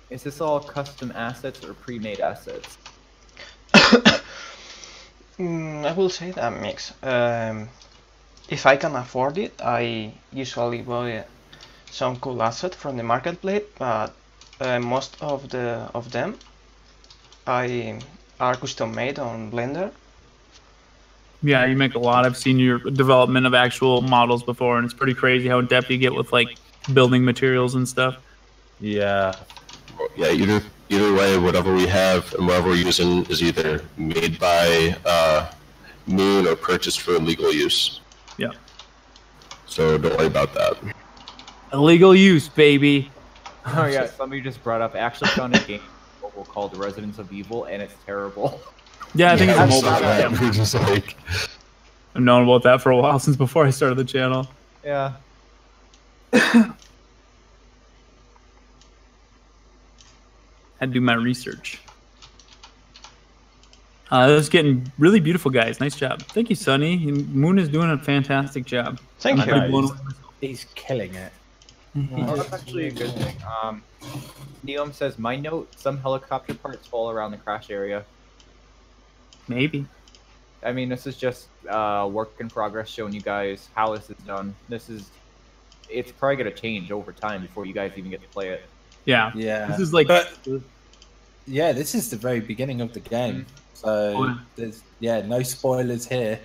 Is this all custom assets or pre-made assets? I will say that mix. If I can afford it, I usually buy some cool asset from the marketplace, but most of them are custom made on Blender. Yeah, you make a lot. I've seen your development of actual models before, and it's pretty crazy how in depth you get with like building materials and stuff. Yeah. Yeah, either way, whatever we have and whatever we're using is either made by Moon or purchased for illegal use. Yeah. So don't worry about that. Illegal use, baby. Oh yeah, somebody just brought up. I actually found a game called Residents of Evil, and it's terrible. Yeah, I think it's a mobile that. game. We're just like, I've known about that for a while, since before I started the channel. Yeah. Had to do my research. This is getting really beautiful, guys. Nice job. Thank you, Sonny. Moon is doing a fantastic job. Thank you. He's killing it. Well, that's actually a good thing. Neom says, my note, some helicopter parts fall around the crash area. Maybe. I mean, this is just work in progress showing you guys how this is done. It's probably going to change over time before you guys even get to play it. Yeah. Yeah. This is like... Yeah, this is the very beginning of the game. So, there's no spoilers here.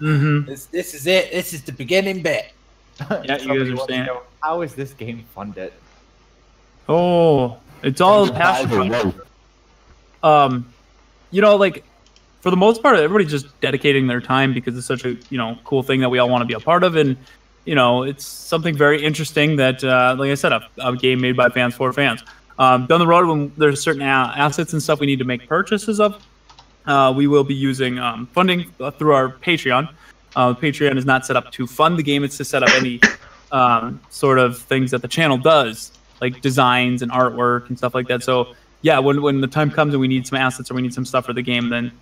This is it. This is the beginning bit. Yeah, you guys are saying. How is this game funded? Oh, it's all passion. Like for the most part, everybody's just dedicating their time because it's such a cool thing that we all want to be a part of, and it's something very interesting that, like I said, a game made by fans for fans. Down the road, when there's certain assets and stuff we need to make purchases of, we will be using funding through our Patreon. Patreon is not set up to fund the game; it's to set up any sort of things that the channel does, like designs and artwork and stuff like that. So yeah, when the time comes and we need some assets or we need some stuff for the game, then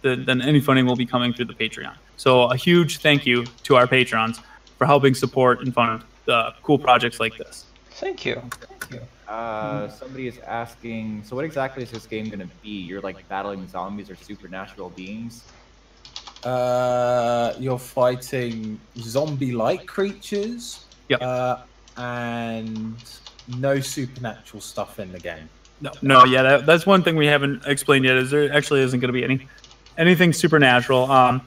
any funding will be coming through the Patreon. So a huge thank you to our patrons for helping support and fund cool projects like this. Thank you. Somebody is asking, so what exactly is this game going to be? You're like battling zombies or supernatural beings? You're fighting zombie-like creatures. Yep. And no supernatural stuff in the game. No, yeah, that's one thing we haven't explained yet. Is there actually isn't going to be anything supernatural.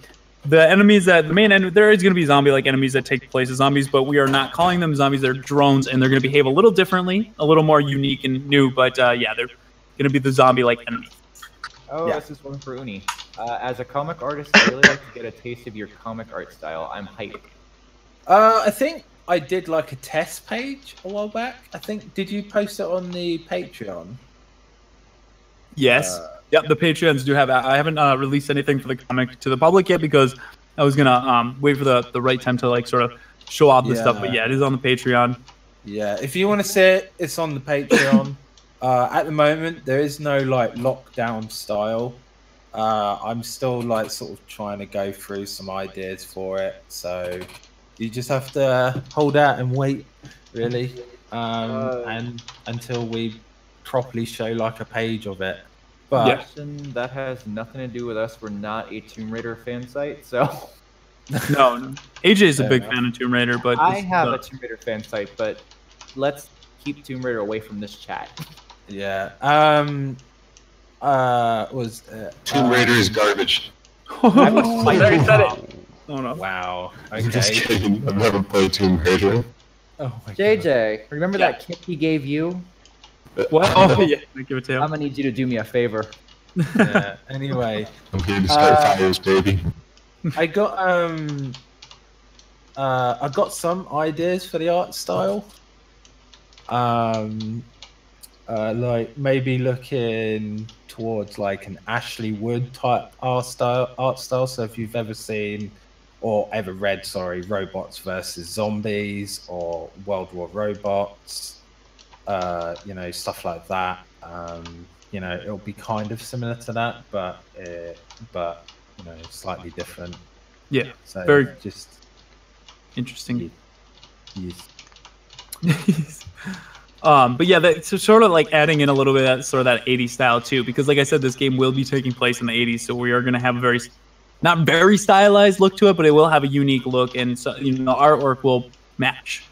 The enemies there is going to be zombie-like enemies that take place as zombies, but we are not calling them zombies. They're drones, and they're going to behave a little differently, a little more unique and new. But yeah, they're going to be the zombie-like enemies. Oh, yeah. This is one for Uni. As a comic artist, I really like to get a taste of your comic art style. I'm hyped. I think I did like a test page a while back. Did you post it on the Patreon? Yes. Yep, the Patreons do have. I haven't released anything for the comic to the public yet because I was gonna wait for the right time to like sort of show off this stuff, but yeah, it is on the Patreon. Yeah, if you want to see it, it's on the Patreon. At the moment, there is no like lockdown style. I'm still like sort of trying to go through some ideas for it, so you just have to hold out and wait, really, and until we properly show like a page of it. But that has nothing to do with us. We're not a Tomb Raider fan site, so. No. AJ is a big fan of Tomb Raider, but I have a Tomb Raider fan site, but let's keep Tomb Raider away from this chat. Yeah. Tomb Raider is garbage. I already said it. Oh no! Wow. I'm Okay. just kidding. I've never played Tomb Raider. Oh my JJ, remember that kit he gave you? What? Oh yeah, I give it to I'm him. gonna need you to do me a favor. Yeah. Anyway, I'm here to start fires, baby. I got some ideas for the art style. Like maybe looking towards like an Ashley Wood type art style. So if you've ever seen or ever read, Robots versus Zombies or World War Robots, you know, stuff like that. You know, it'll be kind of similar to that, but you know, slightly different. Yeah, So very just interesting. Yes. But yeah, that's sort of like adding in a little bit of that sort of that 80s style too, because like I said, this game will be taking place in the 80s, so we are going to have a very, not very stylized look to it, but it will have a unique look, and so, you know, artwork will match.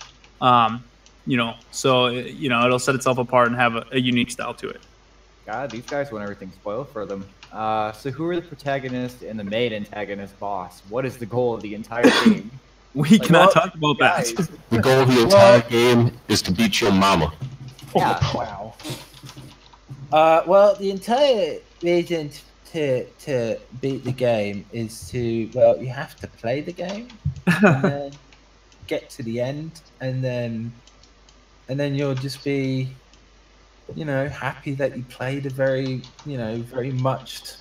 You know, so you know, it'll set itself apart and have a unique style to it. God, these guys want everything spoiled for them. So who are the protagonist and the main antagonist boss? What is the goal of the entire game? We cannot talk about guys. that. The goal of the entire game is to beat your mama. Yeah. Wow. Well, the entire reason to beat the game is to, well, you have to play the game and then get to the end, and then you'll just be, you know, happy that you played a very, you know, very much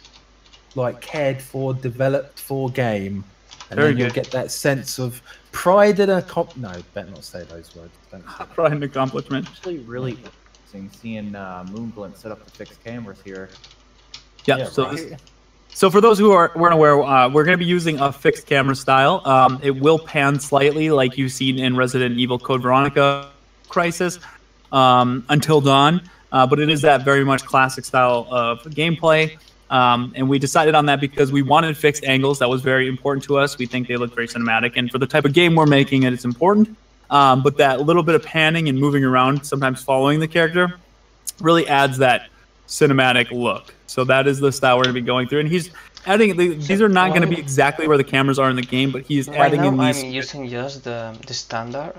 like cared for, developed for game. And Very then you'll good. get that sense of pride and no, better not say those words. Don't say that. Pride and accomplishment. Actually, really interesting seeing MoonGlint set up the fixed cameras here. Yeah. Yeah, So, right. so for those who weren't aware, we're going to be using a fixed camera style. It will pan slightly, like you've seen in Resident Evil Code Veronica Crisis, Until Dawn, but it is that very much classic style of gameplay. And we decided on that because we wanted fixed angles. That was very important to us. We think they look very cinematic, and for the type of game we're making, it's important. But that little bit of panning and moving around, sometimes following the character, really adds that cinematic look. So that is the style we're going to be going through. And he's adding, these are not going to be exactly where the cameras are in the game, but he's Right adding now, in these. I'm using just the standard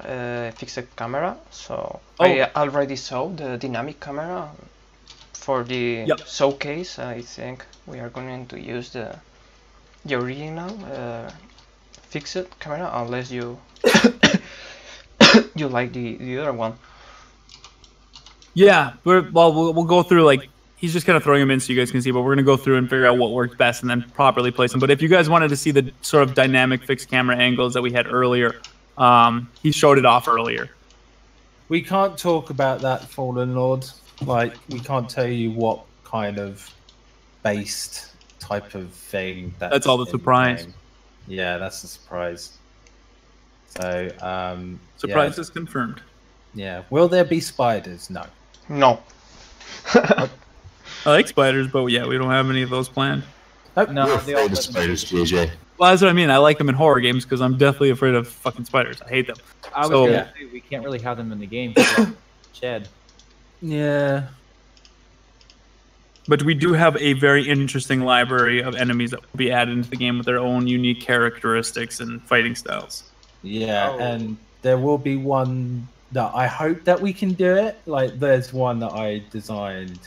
fixed camera. So Oh. I already saw the dynamic camera for the Yep. showcase. I think we are going to use the original fixed camera, unless you you like the other one. Yeah, we'll go through, like, he's just kind of throwing them in so you guys can see, but we're going to go through and figure out what works best and then properly place them. But if you guys wanted to see the sort of dynamic fixed camera angles that we had earlier, he showed it off earlier. We can't talk about that, Fallen Lord. Like, we can't tell you what kind of based type of thing That's all the in surprise. game. Yeah, that's the surprise. So, Surprise is confirmed. yeah. Will there be spiders? No. No. I like spiders, but yeah, we don't have any of those planned. No, You're they all afraid of spiders, JJ. Well, that's what I mean. I like them in horror games because I'm definitely afraid of fucking spiders. I hate them. I was So- gonna say we can't really have them in the game. 'cause they're all shed. Yeah. But we do have a very interesting library of enemies that will be added into the game with their own unique characteristics and fighting styles. Yeah, Oh. and there will be one that I hope that we can do it. Like, there's one that I designed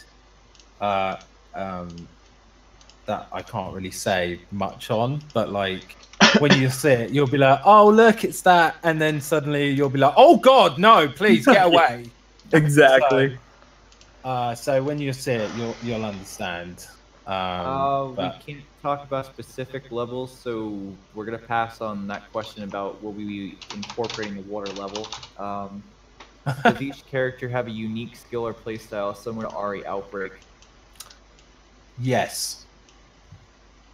that I can't really say much on, but like when you see it, you'll be like, "Oh, look, it's that," and then suddenly you'll be like, "Oh God, no! Please get away!" Exactly. So when you see it, you'll understand. We can't talk about specific levels, so we're gonna pass on that question about will we be incorporating the water level. Does each character have a unique skill or playstyle similar to RE Outbreak? Yes.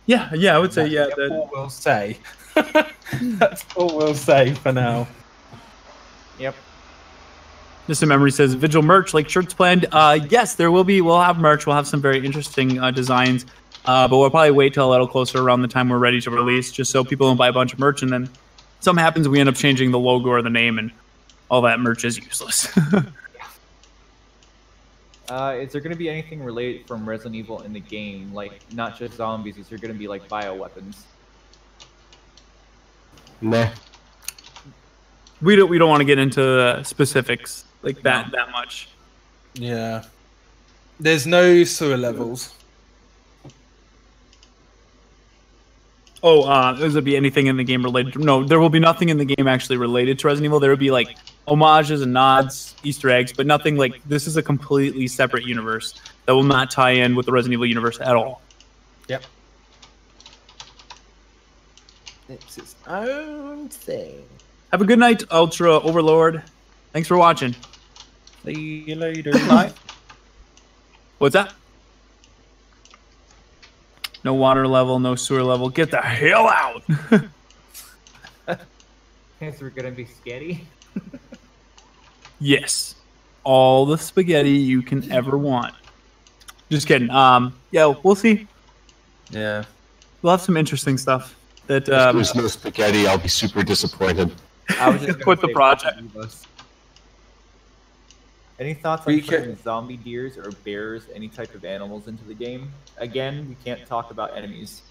Yeah, I would say yeah. That's all we'll say. That's all we'll say for now. Yep. Mr. Memory says Vigil merch, like shirts planned. Yes, there will be. We'll have merch. We'll have some very interesting designs, but we'll probably wait till a little closer around the time we're ready to release, just so people don't buy a bunch of merch and then something happens, we end up changing the logo or the name, and all that merch is useless. Is there going to be anything related from Resident Evil in the game, like not just zombies? Is there going to be like bioweapons? Nah. We don't want to get into the specifics like that much. Yeah. There's no sewer levels. Oh, does there be anything in the game related to... No, there will be nothing in the game actually related to Resident Evil. There will be like homages and nods, Easter eggs, but nothing like... This is a completely separate universe that will not tie in with the Resident Evil universe at all. Yep. It's its own thing. Have a good night, Ultra Overlord. Thanks for watching. See you later. Good night. What's that? No water level, no sewer level. Get the hell out! Is there gonna be sketty? Yes. All the spaghetti you can ever want. Just kidding. Yeah, we'll see. Yeah. We'll have some interesting stuff. That If there's no spaghetti, I'll be super disappointed. I was just Quit the project. Any thoughts on putting zombie deers or bears, any type of animals into the game? Again, we can't talk about enemies.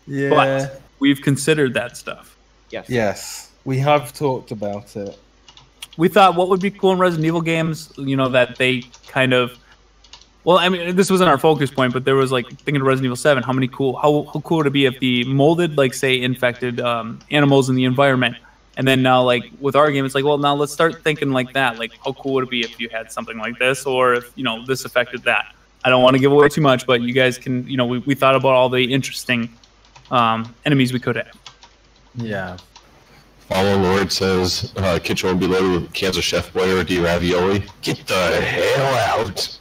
Yeah. But we've considered that stuff. Yes. Yes. We have talked about it. We thought what would be cool in Resident Evil games, you know, that they kind of... Well, I mean, this wasn't our focus point, but there was like, thinking of Resident Evil 7, how cool would it be if the molded, like, say, infected animals in the environment. And then now, like, with our game, it's like, well, now let's start thinking like that. Like, how cool would it be if you had something like this, or if, you know, this affected that? I don't want to give away too much, but you guys can, you know, we thought about all the interesting enemies we could have. Yeah. Follow Lord says, kitchen won't be loaded with cans of Chef Boyardee ravioli. Get the hell out.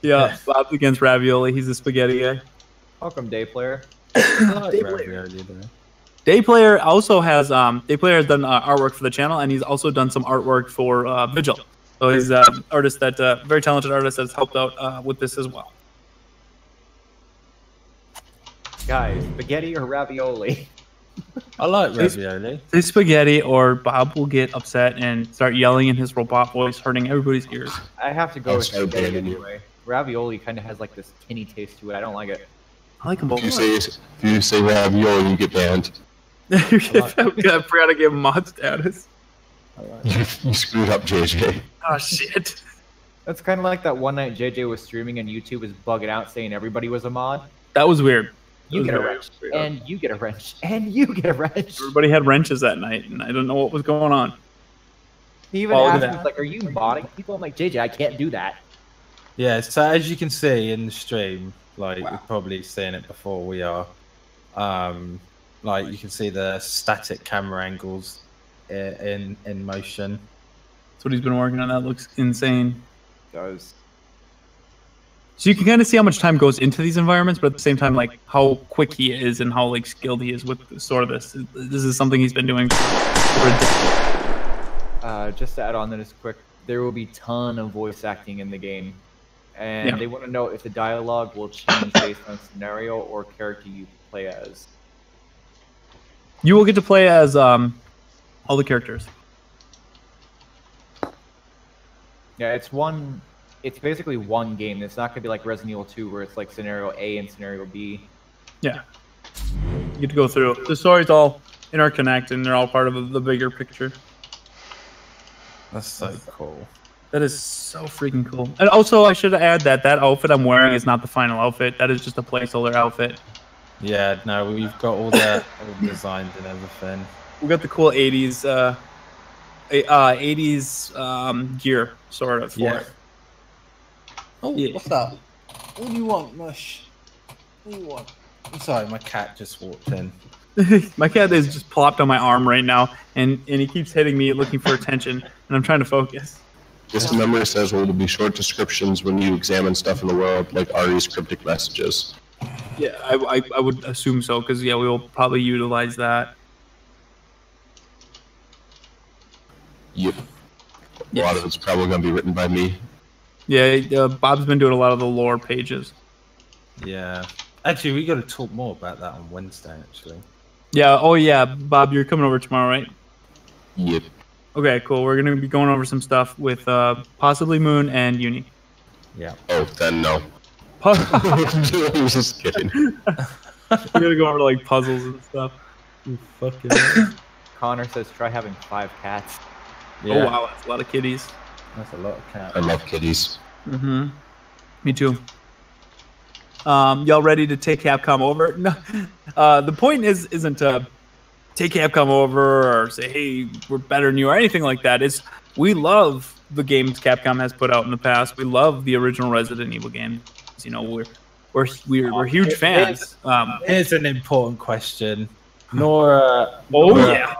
Yeah, Bob's against ravioli. He's a spaghetti guy. Welcome, Day Player. Dayplayer also has Dayplayer has done artwork for the channel, and he's also done some artwork for Vigil. So he's an artist that very talented artist that's helped out with this as well. Guys, spaghetti or ravioli? I like ravioli. Say spaghetti, or Bob will get upset and start yelling in his robot voice, hurting everybody's ears. I have to go with so spaghetti bad. anyway. Ravioli kind of has like this tinny taste to it. I don't like it. I like them both. If you say ravioli, you get banned. I forgot to give him mod status. You screwed up, JJ. Oh shit. That's kind of like that one night JJ was streaming and YouTube was bugging out saying everybody was a mod. That was weird. You get a wrench, and you get a wrench, and you get a wrench. Everybody had wrenches that night, and I don't know what was going on. He even asked me, like, are you modding people? I'm like, JJ, I can't do that. Yeah, so as you can see in the stream, like, we're probably seeing it before we are, like, you can see the static camera angles in motion. That's what he's been working on. That looks insane. It does. So you can kind of see how much time goes into these environments, but at the same time, like, how quick he is and how, like, skilled he is with sort of this. This is something he's been doing for a decade. Just to add on to this quick, there will be a ton of voice acting in the game. And they want to know if the dialogue will change based on scenario or character you play as. You will get to play as all the characters. Yeah, it's basically one game. It's not going to be like Resident Evil 2 where it's like scenario A and scenario B. Yeah. You get to go through. The story's all interconnect, and they're all part of the bigger picture. That's so cool. That is so freaking cool. And also, I should add that outfit I'm wearing is not the final outfit. That is just a placeholder outfit. Yeah, no, we've got all that all designed and everything. We got the cool 80s, 80s gear, sort of. For it. Oh, Yeah. what's that? What do you want, Mush? What do you want? I'm sorry, my cat just walked in. My cat is just plopped on my arm right now, and he keeps hitting me looking for attention, and I'm trying to focus. This memory says there will be short descriptions when you examine stuff in the world, like RE's cryptic messages. Yeah, I would assume so, because, yeah, we will probably utilize that. Yep. A lot of it's probably going to be written by me. Yeah, Bob's been doing a lot of the lore pages. Yeah. Actually, we got to talk more about that on Wednesday, actually. Yeah, oh yeah, Bob, you're coming over tomorrow, right? Yep. Okay, cool. We're going to be going over some stuff with possibly Moon and Uni. Yeah. Oh, then no. We're I'm just kidding. going to go over like puzzles and stuff. You fucking... Connor says try having 5 cats. Yeah. Oh wow, that's a lot of kitties. That's a lot of cats. I love kitties. Mm-hmm. Me too. Y'all ready to take Capcom over? No. The point isn't to take Capcom over or say, hey, we're better than you or anything like that. It's we love the games Capcom has put out in the past. We love the original Resident Evil games. You know, we're huge fans. Here's an important question. Nora. Yeah.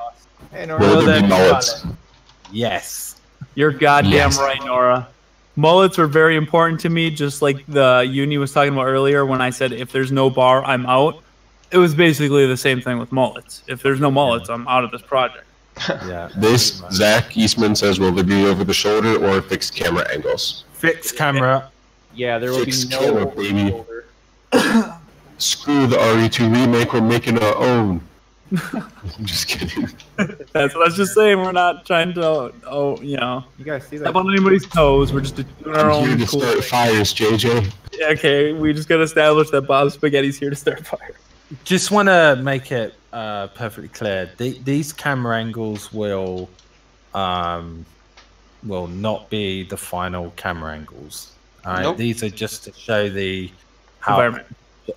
Hey, Will Nora. there be mullets? Yes. You're goddamn Yes. right, Nora. Mullets are very important to me, just like the Uni was talking about earlier when I said if there's no bar, I'm out. It was basically the same thing with mullets. If there's no mullets, I'm out of this project. Yeah. This, Zach Eastman says, will there be over the shoulder or fixed camera angles? Fixed camera. Yeah, there will be Fixed no camera, over the baby. shoulder. Screw the RE2 remake, we're making our own. I'm just kidding. That's what I was just saying. We're not trying to, you know, You guys see that? step on anybody's toes. We're just doing our I'm here own to cool start thing. fires, JJ. Yeah, okay, we just got to establish that Bob Spaghetti's here to start fire. Just want to make it perfectly clear. These camera angles will not be the final camera angles. All right? Nope. These are just to show the Environment.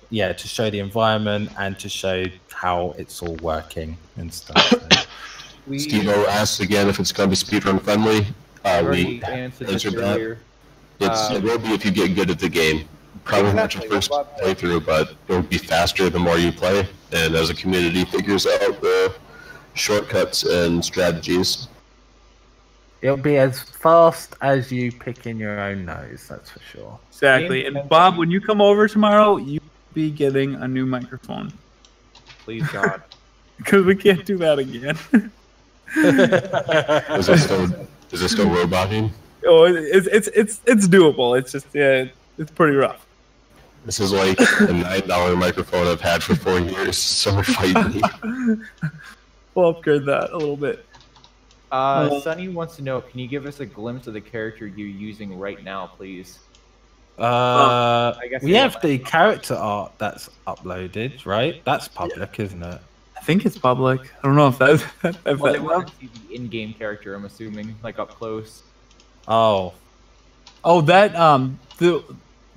Yeah, to show the environment and to show how it's all working and stuff. So, Steve-O asks again if it's going to be speedrun friendly. already We answered this answered that. earlier. It will be if you get good at the game. Probably not your first playthrough, but it'll be faster the more you play. And as a community figures out the shortcuts and strategies. it'll be as fast as you picking your own nose, that's for sure. Exactly. And Bob, when you come over tomorrow, you'll be getting a new microphone. Please, God. Because we can't do that again. Is it still roboting? Oh, it's doable. It's just, yeah, it's pretty rough. This is like a $9 microphone I've had for 4 years. So fight me. We'll upgrade that a little bit. Sunny wants to know, can you give us a glimpse of the character you're using right now, please? I guess We have the character art that's uploaded, right? That's public, isn't it? I think it's public. I don't know if that's... Well, they want to see the in-game character, I'm assuming, like up close. Oh. Oh, that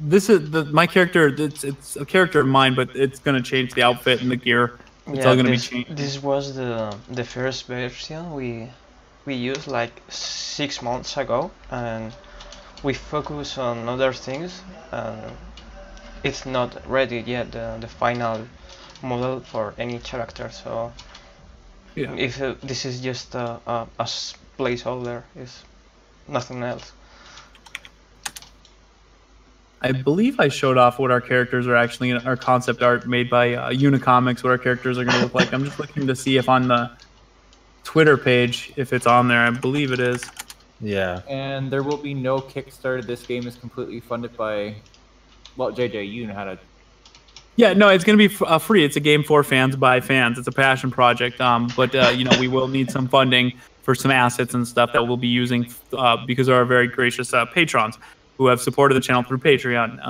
this is my character. It's a character of mine, but it's gonna change the outfit and the gear. It's all gonna be changed. This was the first version we used like 6 months ago, and we focus on other things. And it's not ready yet, the final model for any character. So Yeah. if this is just a placeholder, it's nothing else. I believe I showed off what our characters are actually, our concept art made by Unicomics, what our characters are going to look like. I'm just looking to see if on the Twitter page, if it's on there. I believe it is. Yeah. And there will be no Kickstarter. This game is completely funded by, well, JJ, you know how to. Yeah, no, it's going to be free. It's a game for fans by fans. It's a passion project. But you know, we will need some funding for some assets and stuff that we'll be using because of our very gracious patrons who have supported the channel through Patreon.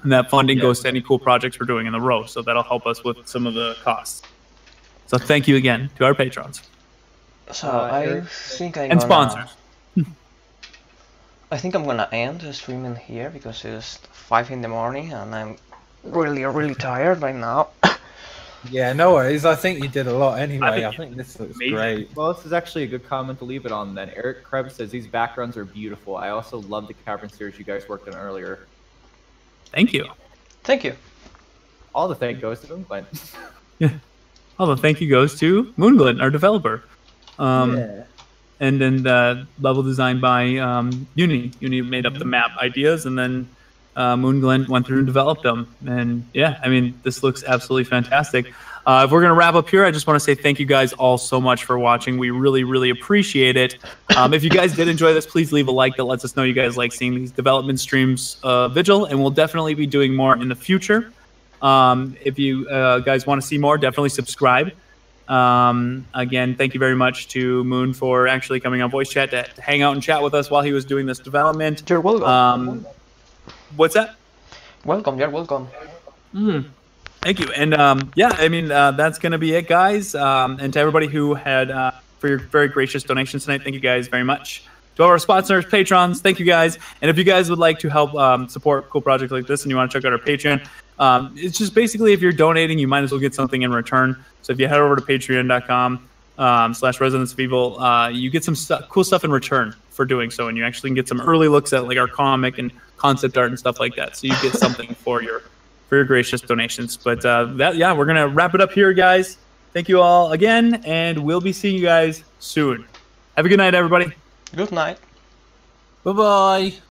And that funding goes to any cool projects we're doing in the row. So that'll help us with some of the costs. So thank you again to our patrons. So I think And sponsors. I think I'm gonna end streaming here because it's 5 in the morning and I'm really tired right now. Yeah, no worries. I think you did a lot anyway. I think this looks amazing. great. Well, this is actually a good comment to leave it on then. Eric Krebs says these backgrounds are beautiful. I also love the cavern series you guys worked on earlier. Thank you. Thank you. All the thank goes to MoonGlint. Yeah. All the thank you goes to MoonGlint, our developer. Yeah. And then the level design by Uni. Uni made up the map ideas, and then MoonGlint went through and developed them. And yeah, I mean, this looks absolutely fantastic. If we're going to wrap up here, I just want to say thank you guys all so much for watching. We really, really appreciate it. If you guys did enjoy this, please leave a like. That lets us know you guys like seeing these development streams of Vigil, and we'll definitely be doing more in the future. If you guys want to see more, definitely subscribe. Again, thank you very much to Moon for actually coming on voice chat to hang out and chat with us while he was doing this development. You're welcome. What's that? Welcome, you're welcome. Thank you. And yeah, I mean, that's going to be it, guys. And to everybody who had, for your very gracious donations tonight, thank you guys very much. To all our sponsors, patrons, thank you guys. And if you guys would like to help support cool projects like this and you want to check out our Patreon, it's just basically if you're donating, you might as well get something in return. So if you head over to patreon.com/Residents of Evil, you get some cool stuff in return for doing so. And you actually can get some early looks at like our comic and concept art and stuff like that. So you get something for your gracious donations. But yeah, we're going to wrap it up here, guys. Thank you all again, and we'll be seeing you guys soon. Have a good night, everybody. Good night. Bye-bye.